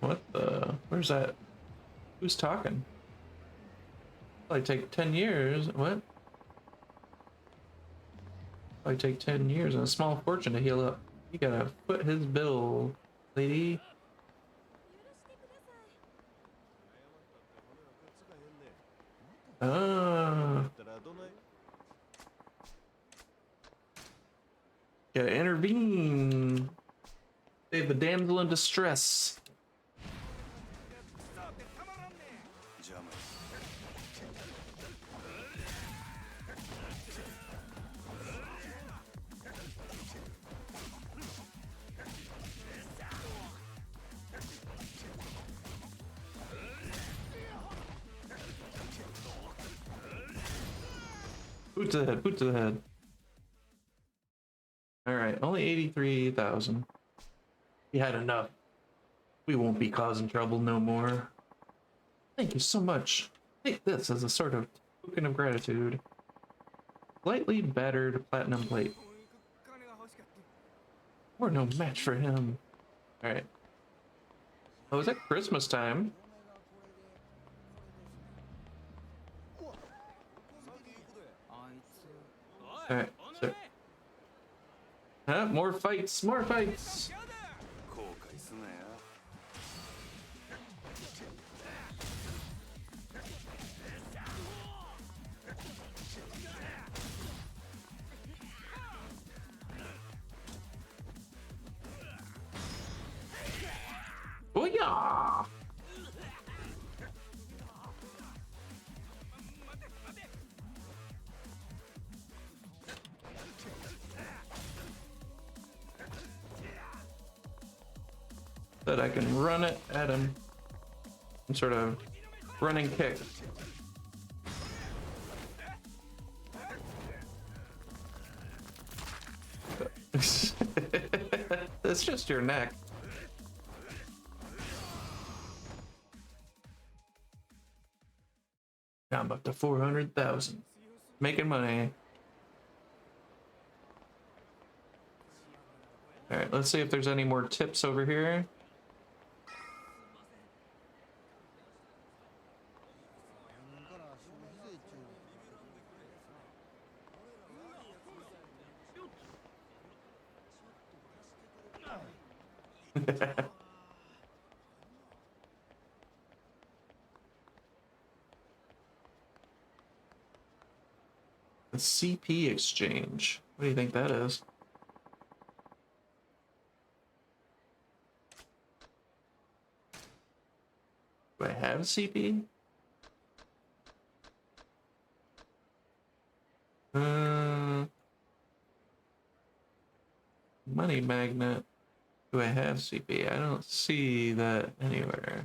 What the? Where's that? Who's talking? Probably take 10 years. What? Probably take 10 years and a small fortune to heal up. You gotta foot his bill, lady. Ah. Gotta intervene. Save the damsel in distress. Boot to the head, boot to the head. Alright, only 83,000. We had enough. We won't be causing trouble no more. Thank you so much. Take this as a sort of token of gratitude. Slightly battered platinum plate. We're no match for him. Alright. Oh, is it Christmas time? Alright, so... Huh? More fights! More fights! 後悔すなや。Booyah! That I can run it at him. Some sort of running kick. It's just your neck. Now I'm up to 400,000. Making money. All right, let's see if there's any more tips over here. The CP exchange. What do you think that is? Do I have CP? Money magnet. Do I have CP? I don't see that anywhere.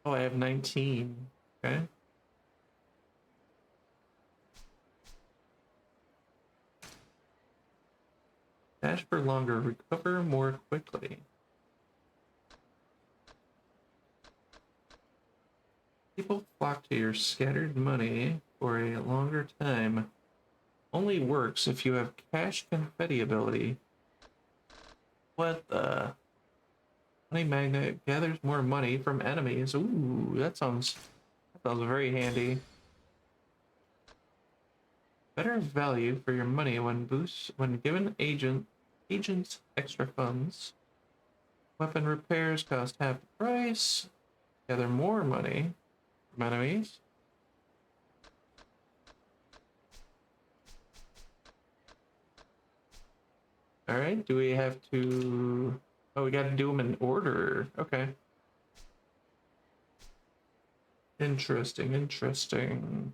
Oh, I have 19. Okay. Dash for longer, recover more quickly. People flock to your scattered money for a longer time. Only works if you have cash confetti ability. What the? Money magnet gathers more money from enemies. Ooh, that sounds very handy. Better value for your money when given agents extra funds. Weapon repairs cost half the price. Gather more money from enemies. All right, do we have to... Oh, we got to do them in order. Okay. Interesting, interesting.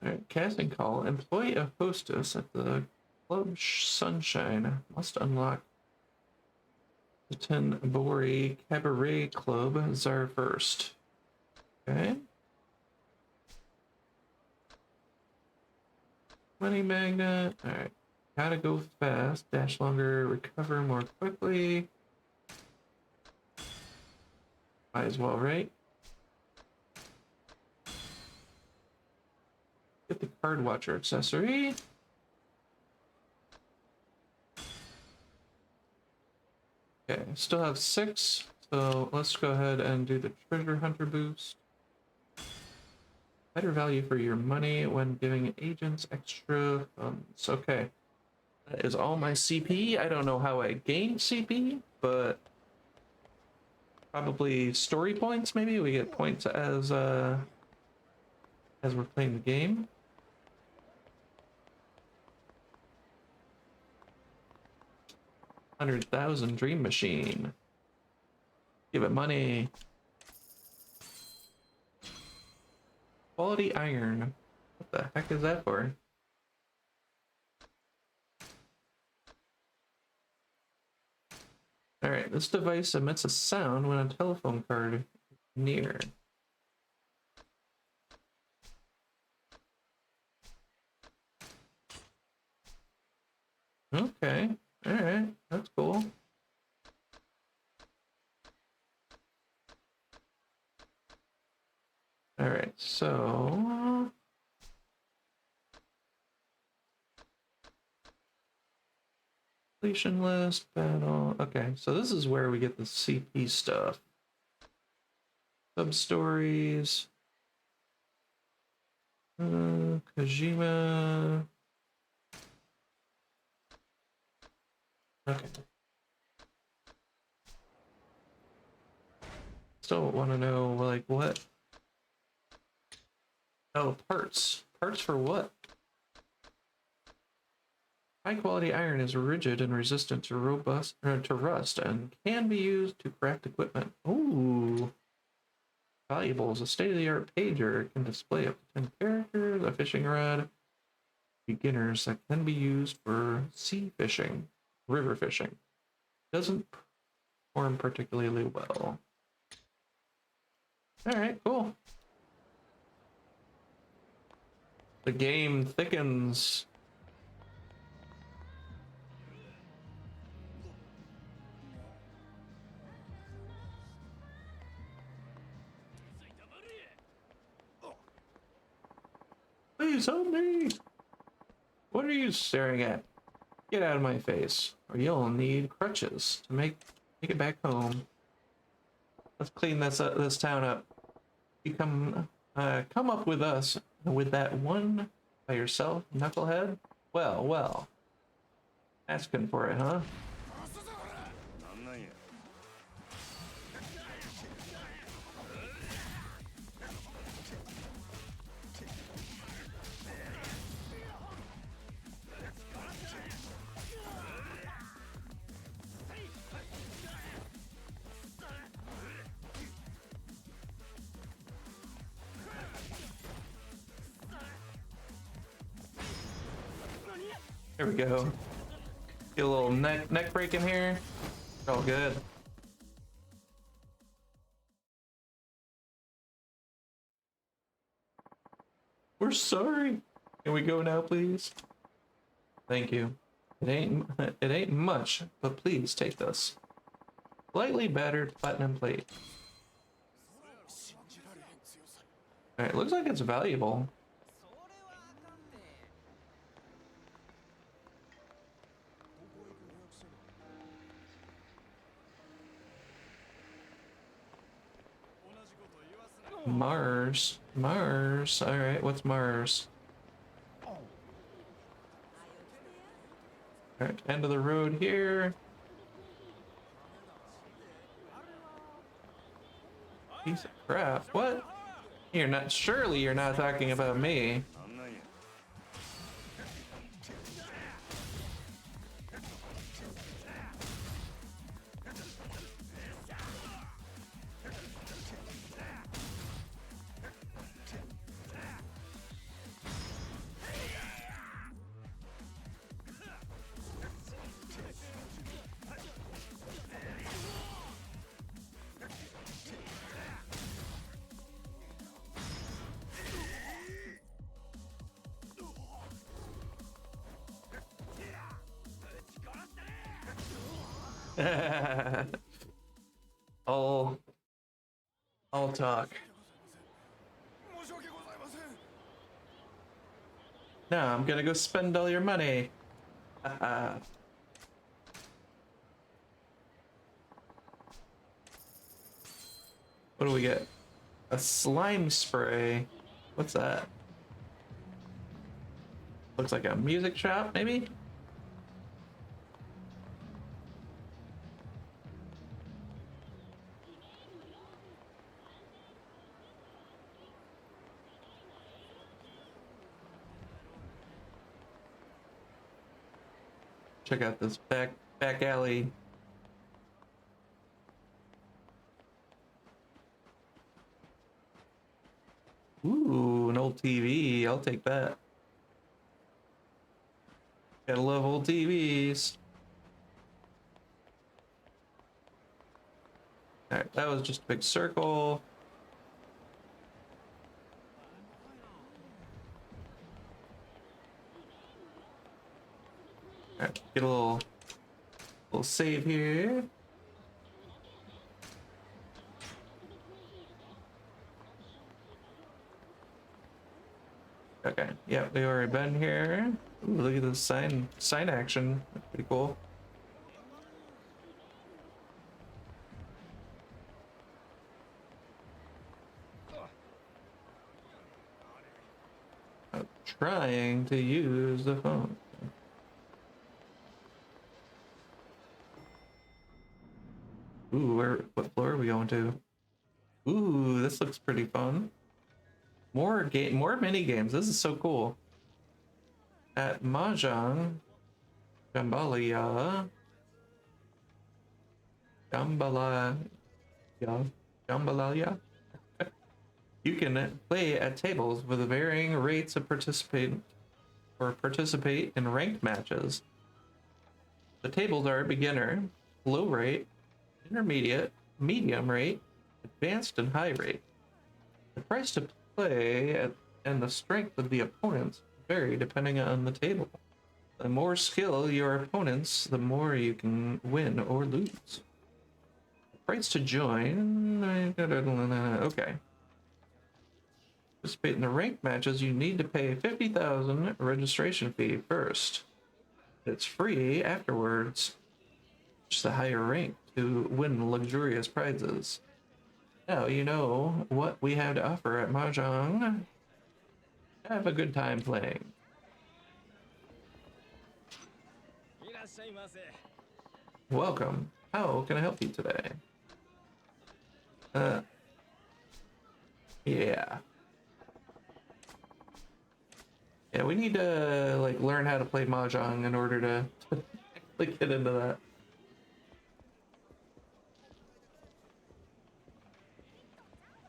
All right, casting call. Employ a hostess at the Club Sunshine. Must unlock the 10 Bori Cabaret Club Czar first. Okay. Money magnet. All right. Gotta go fast. Dash longer. Recover more quickly. Might as well, right? Get the card watcher accessory. Okay, still have 6, so let's go ahead and do the treasure hunter boost. Better value for your money when giving agents extra funds. Okay, that is all my CP. I don't know how I gained CP, but probably story points. Maybe we get points as we're playing the game. $100,000 dream machine. Give it money. Quality iron. What the heck is that for? All right, this device emits a sound when a telephone card is near. Okay, all right, that's cool. All right, so completion list, battle. Okay, so this is where we get the CP stuff. Sub-stories. Kojima. Okay. Still want to know, like, what? Oh, parts. Parts for what? High quality iron is rigid and resistant to rust and can be used to craft equipment. Ooh. Valuables. A state-of-the-art pager can display up to 10 characters. A fishing rod. Beginners that can be used for sea fishing, river fishing. Doesn't perform particularly well. Alright, cool. The game thickens. Please help me! What are you staring at? Get out of my face, or you'll need crutches to make it back home. Let's clean this town up. You come up with us with that one by yourself, knucklehead? Well, well. Asking for it, huh? なんなんや There we go. Get a little neck break in here. It's all good. We're sorry. Can we go now, please? Thank you. It ain't much, but please take this. Slightly battered platinum plate. Alright, looks like it's valuable. Mars. Mars. Alright, what's Mars? Alright, end of the road here. Piece of crap. What? You're not, surely you're not talking about me. なんなんや all talk. 申し訳ございません Now I'm gonna go spend all your money. Haha. What do we get? A slime spray. What's that? Looks like a music shop, maybe? Check out this back alley. Ooh, an old TV. I'll take that. Gotta love old TVs. Alright, that was just a big circle. Alright, get a little save here. Okay, yeah, we already been here. Ooh, look at this sign action. That's pretty cool. I'm trying to use the phone. Ooh, what floor are we going to? Ooh, this looks pretty fun. More mini games. This is so cool. At Mahjong, Jambalaya, you can play at tables with varying rates of participate in ranked matches. The tables are beginner, low rate, intermediate, medium rate, advanced, and high rate. The price to play and the strength of the opponents vary depending on the table. The more skill your opponents, the more you can win or lose. The price to join. Okay. Participate in the ranked matches, you need to pay 50,000 registration fee first. It's free afterwards. Just a higher rank to win luxurious prizes. Now you know what we have to offer at Mahjong. Have a good time playing. Welcome. How can I help you today? Yeah. Yeah, we need to like learn how to play Mahjong in order to like get into that.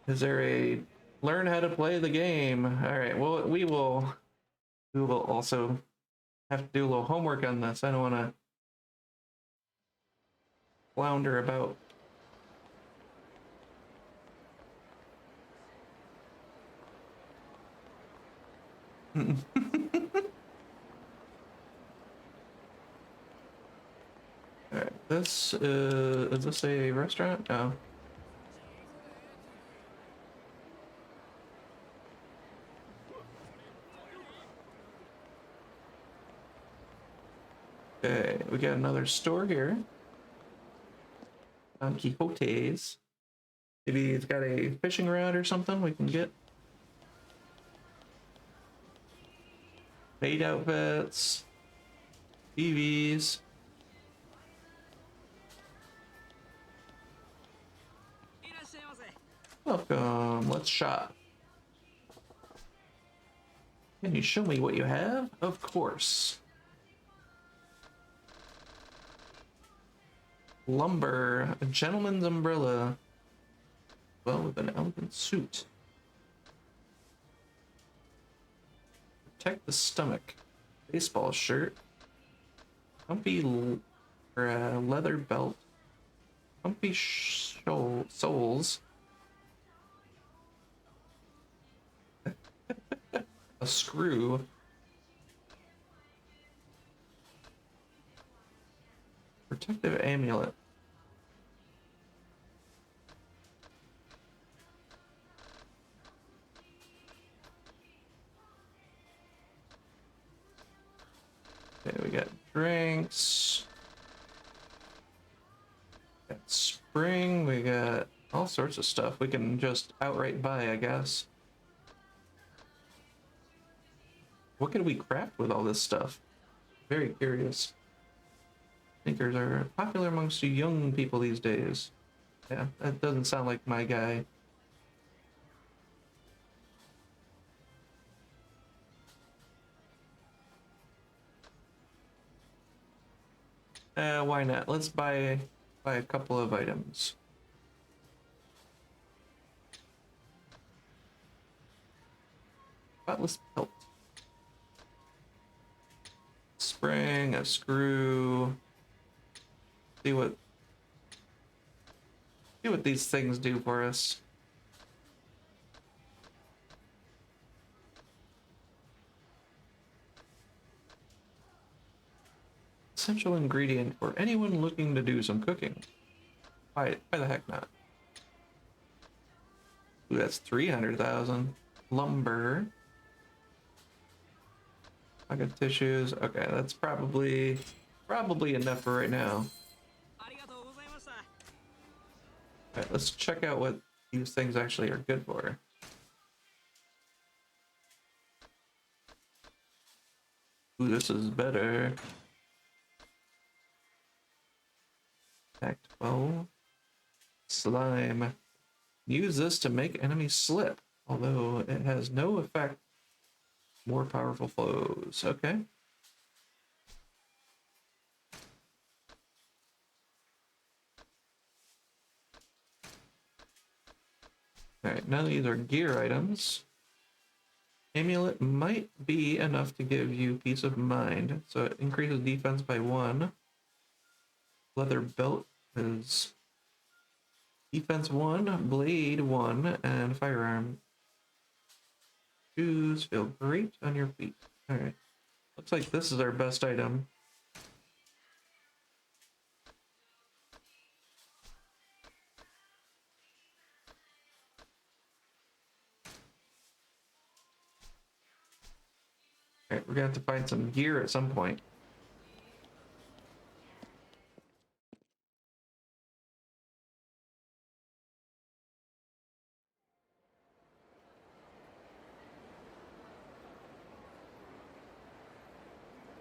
Is there a learn how to play the game? All right. Well, we will also have to do a little homework on this. I don't want to flounder about. All right. This is this a restaurant? No. Okay, we got another store here. Don Quixote's. Maybe it's got a fishing rod or something we can get. Maid outfits. TVs. Welcome. Let's shop. Can you show me what you have? Of course. Lumber. A gentleman's umbrella. Well, with an elegant suit. Protect the stomach. Baseball shirt. Comfy or a leather belt. Comfy soles. A screw. Protective amulet. Okay, we got drinks. Got spring. We got all sorts of stuff we can just outright buy, I guess. What could we craft with all this stuff? Very curious. Sneakers are popular amongst you young people these days. Yeah, that doesn't sound like my guy. Why not? Let's buy a couple of items. Spotless pelt. Spring, a screw. See what these things do for us. Essential ingredient for anyone looking to do some cooking. Why the heck not? Ooh, that's 300,000. Lumber. Pocket tissues. Okay, that's probably enough for right now. Alright, let's check out what these things actually are good for. Ooh, this is better. Act 12. Slime. Use this to make enemies slip, although it has no effect. More powerful flows. Okay. Alright, none of these are gear items. Amulet might be enough to give you peace of mind, so it increases defense by 1. Leather belt is defense 1, blade 1, and firearm. Shoes feel great on your feet. Alright. Looks like this is our best item. Alright, we're gonna have to find some gear at some point.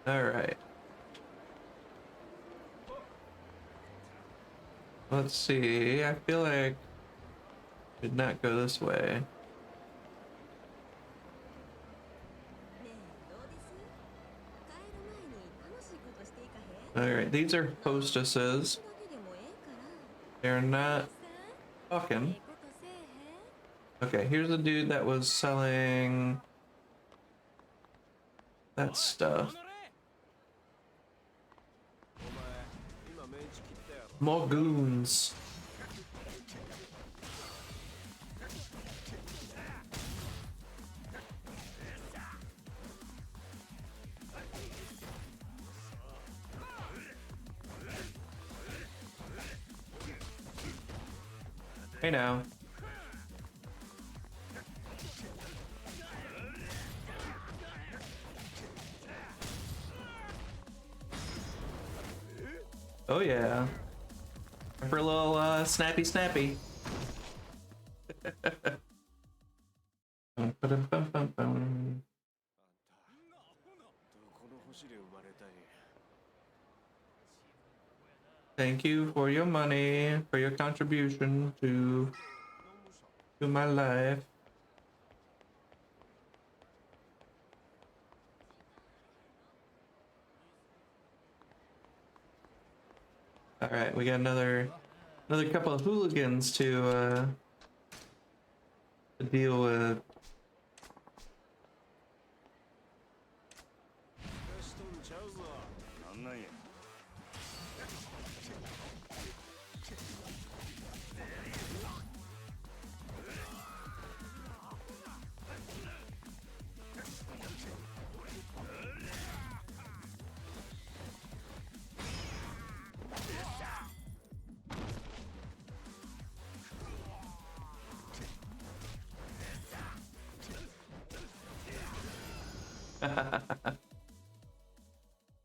All right. Let's see. I feel like I did not go this way. All right, these are hostesses. They're not talking. Okay, here's a dude that was selling that stuff. More goons. Hey now. Oh yeah. For a little snappy snappy. Bum-ba-dum-bum-bum-bum. Thank you for your money, for your contribution to my life. All right, we got another couple of hooligans to deal with.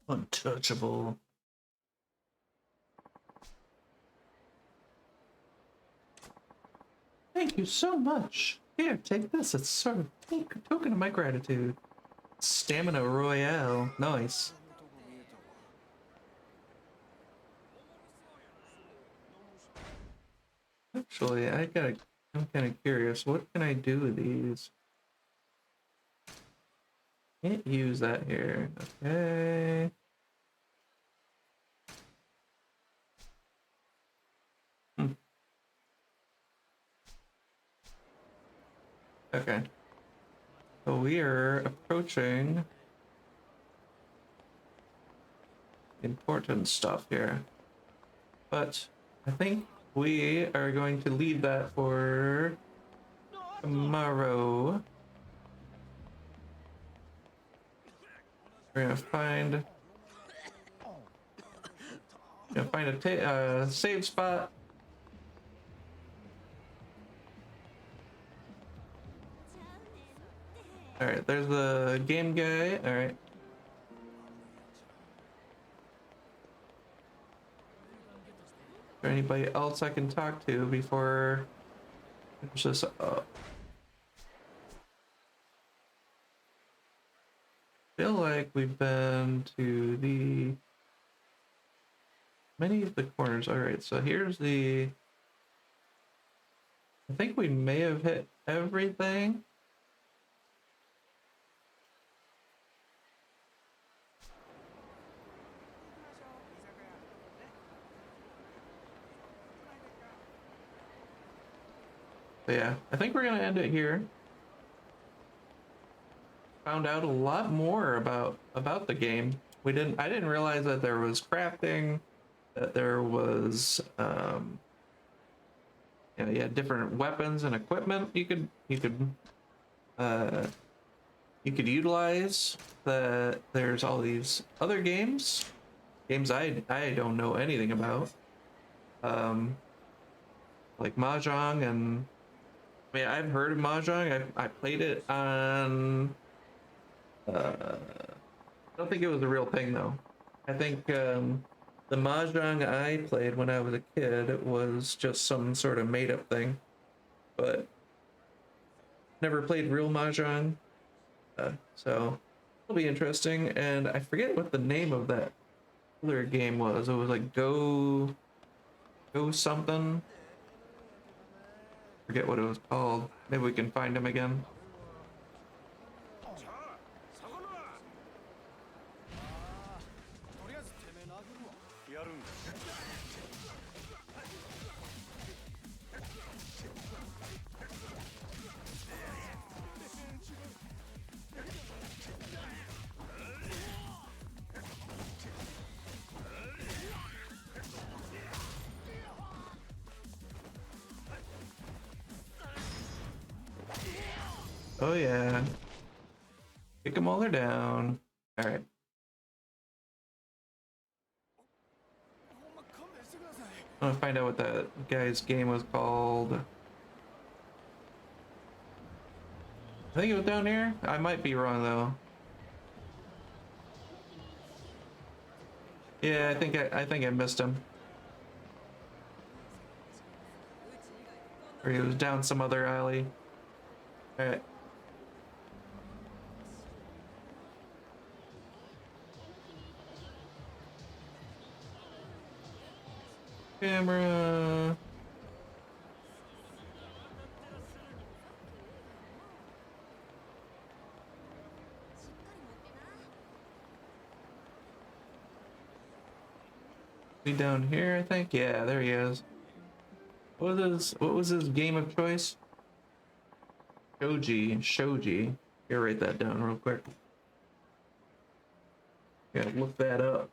Untouchable. Thank you so much. Here, take this. It's sort of a token of my gratitude. Stamina Royale. Nice. Actually, I'm kind of curious. What can I do with these? Can't use that here. Okay. Okay. So we are approaching important stuff here. But I think we are going to leave that for tomorrow. We're gonna find a save spot. All right, there's the game guy. All right. Is there anybody else I can talk to before it's just feel like we've been to many of the corners. All right, so here's I think we may have hit everything. But yeah, I think we're gonna end it here. Found out a lot more about the game. I didn't realize that there was crafting, that there was different weapons and equipment you could utilize. That there's all these other games I don't know anything about, like mahjong. And I mean, I've heard of mahjong. I played it on I don't think it was a real thing though. I think the mahjong I played when I was a kid was just some sort of made up thing, but never played real mahjong. So It'll be interesting, and I forget what the name of that other game was. It was like Go something. Forget what it was called. Maybe we can find him again. じゃあ魚とりあえずてめえ殴るわ。やるんか Oh yeah. Kick them while they're down. All right. ほんま勘弁してください。 I want to find out what that guy's game was called. I think it was down here. I might be wrong though. Yeah, I think I missed him. Or he was down some other alley. All right. Camera. Be down here, I think. Yeah, there he is. What was his game of choice? Shoji. Here, write that down real quick. Yeah, look that up.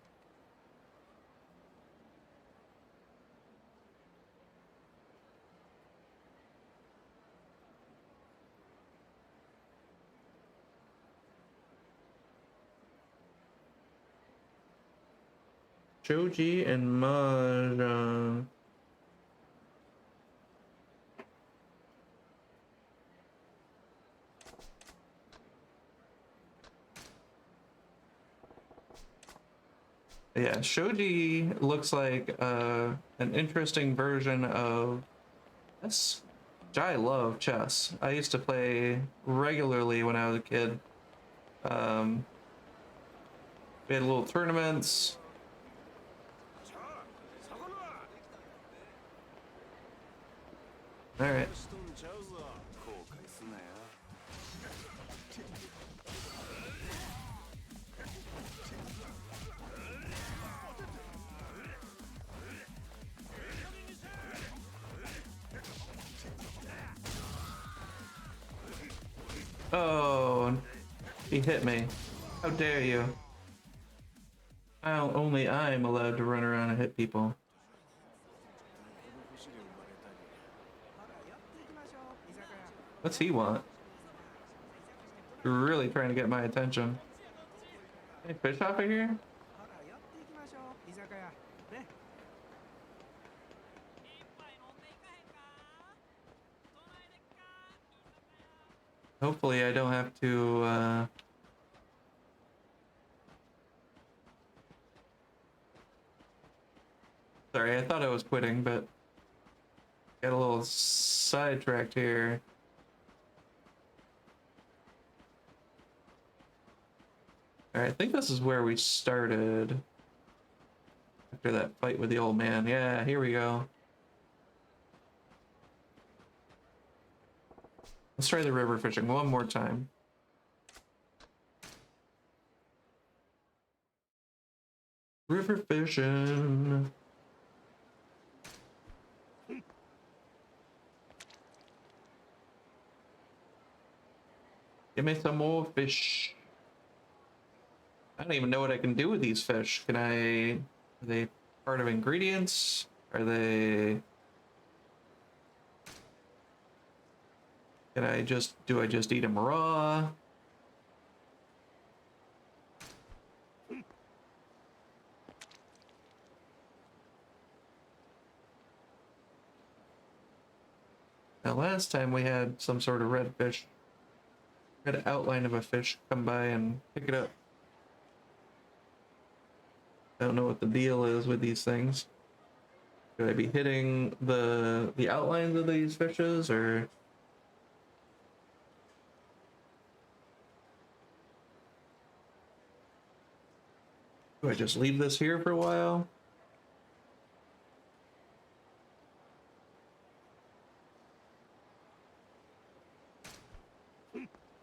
Shoji and Mahjong. Yeah, Shoji looks like an interesting version of chess. I love chess. I used to play regularly when I was a kid. We had little tournaments. じゃあ魚 All right. しとんちゃうぞ後悔すなや Oh, he hit me. How dare you? Only I'm allowed to run around and hit people. What's he want? You're really trying to get my attention. Any fish off of here? ほら寄っていきましょう居酒屋ね。 Hopefully I don't have to, Sorry, I thought I was quitting, but got a little sidetracked here. Alright, I think this is where we started. After that fight with the old man. Yeah, here we go. Let's try the river fishing one more time. River fishing. Give me some more fish. I don't even know what I can do with these fish. Are they part of ingredients? Are they... Do I just eat them raw? Now last time we had some sort of red outline of a fish come by and pick it up. I don't know what the deal is with these things. Should I be hitting the outlines of these fishes, or... Do I just leave this here for a while?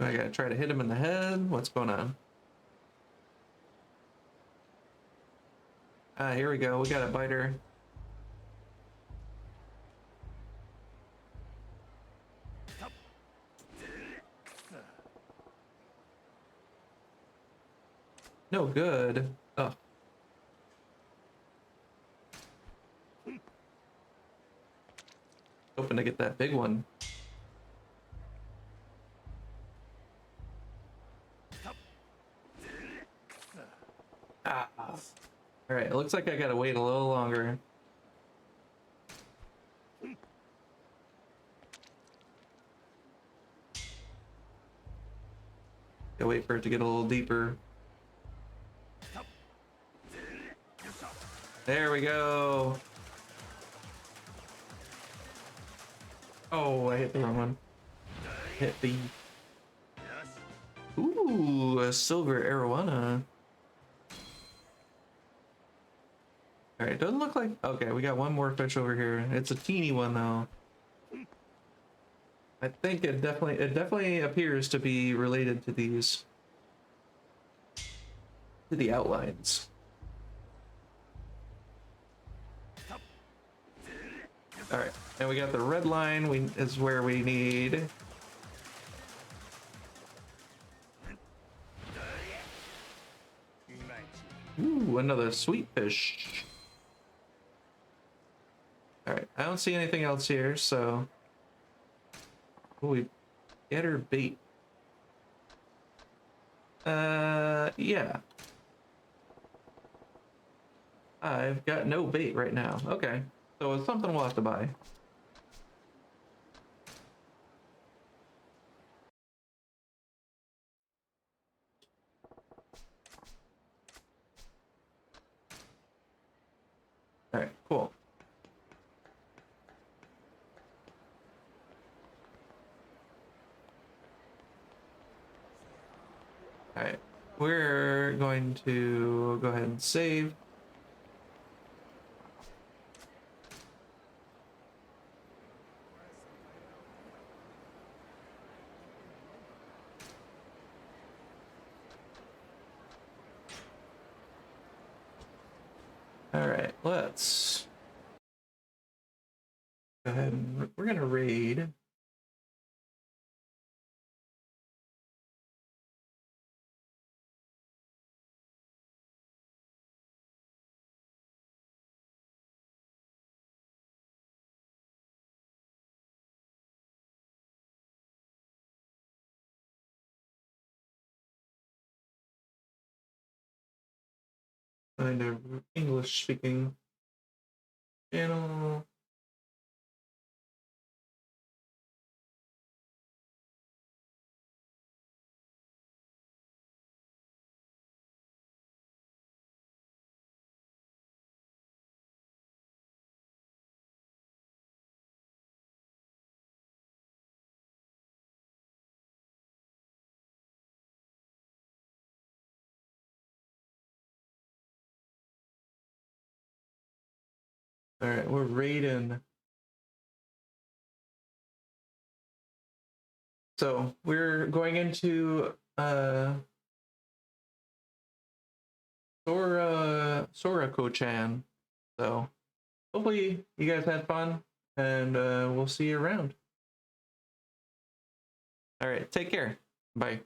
I gotta try to hit him in the head. What's going on? Ah, here we go. We got a biter. No good. Oh. Hoping to get that big one. Ah. All right, it looks like I gotta wait a little longer. Gotta wait for it to get a little deeper. There we go. Oh, I hit the wrong one. Hit the... Ooh, a silver arowana. Alright, doesn't look like... Okay, we got one more fish over here. It's a teeny one, though. I think it definitely appears to be related to these... to the outlines. Alright, and we got the red line is where we need... Ooh, another sweet fish. Alright, I don't see anything else here, so... Ooh, we get her bait. Yeah. I've got no bait right now. Okay, so it's something we'll have to buy. Alright, cool. Alright, we're going to go ahead and save. Alright, let's go ahead and we're gonna raid. Find a English speaking channel. Alright, we're raiding. So we're going into Sorako-chan. So hopefully you guys had fun, and we'll see you around. All right, take care. Bye.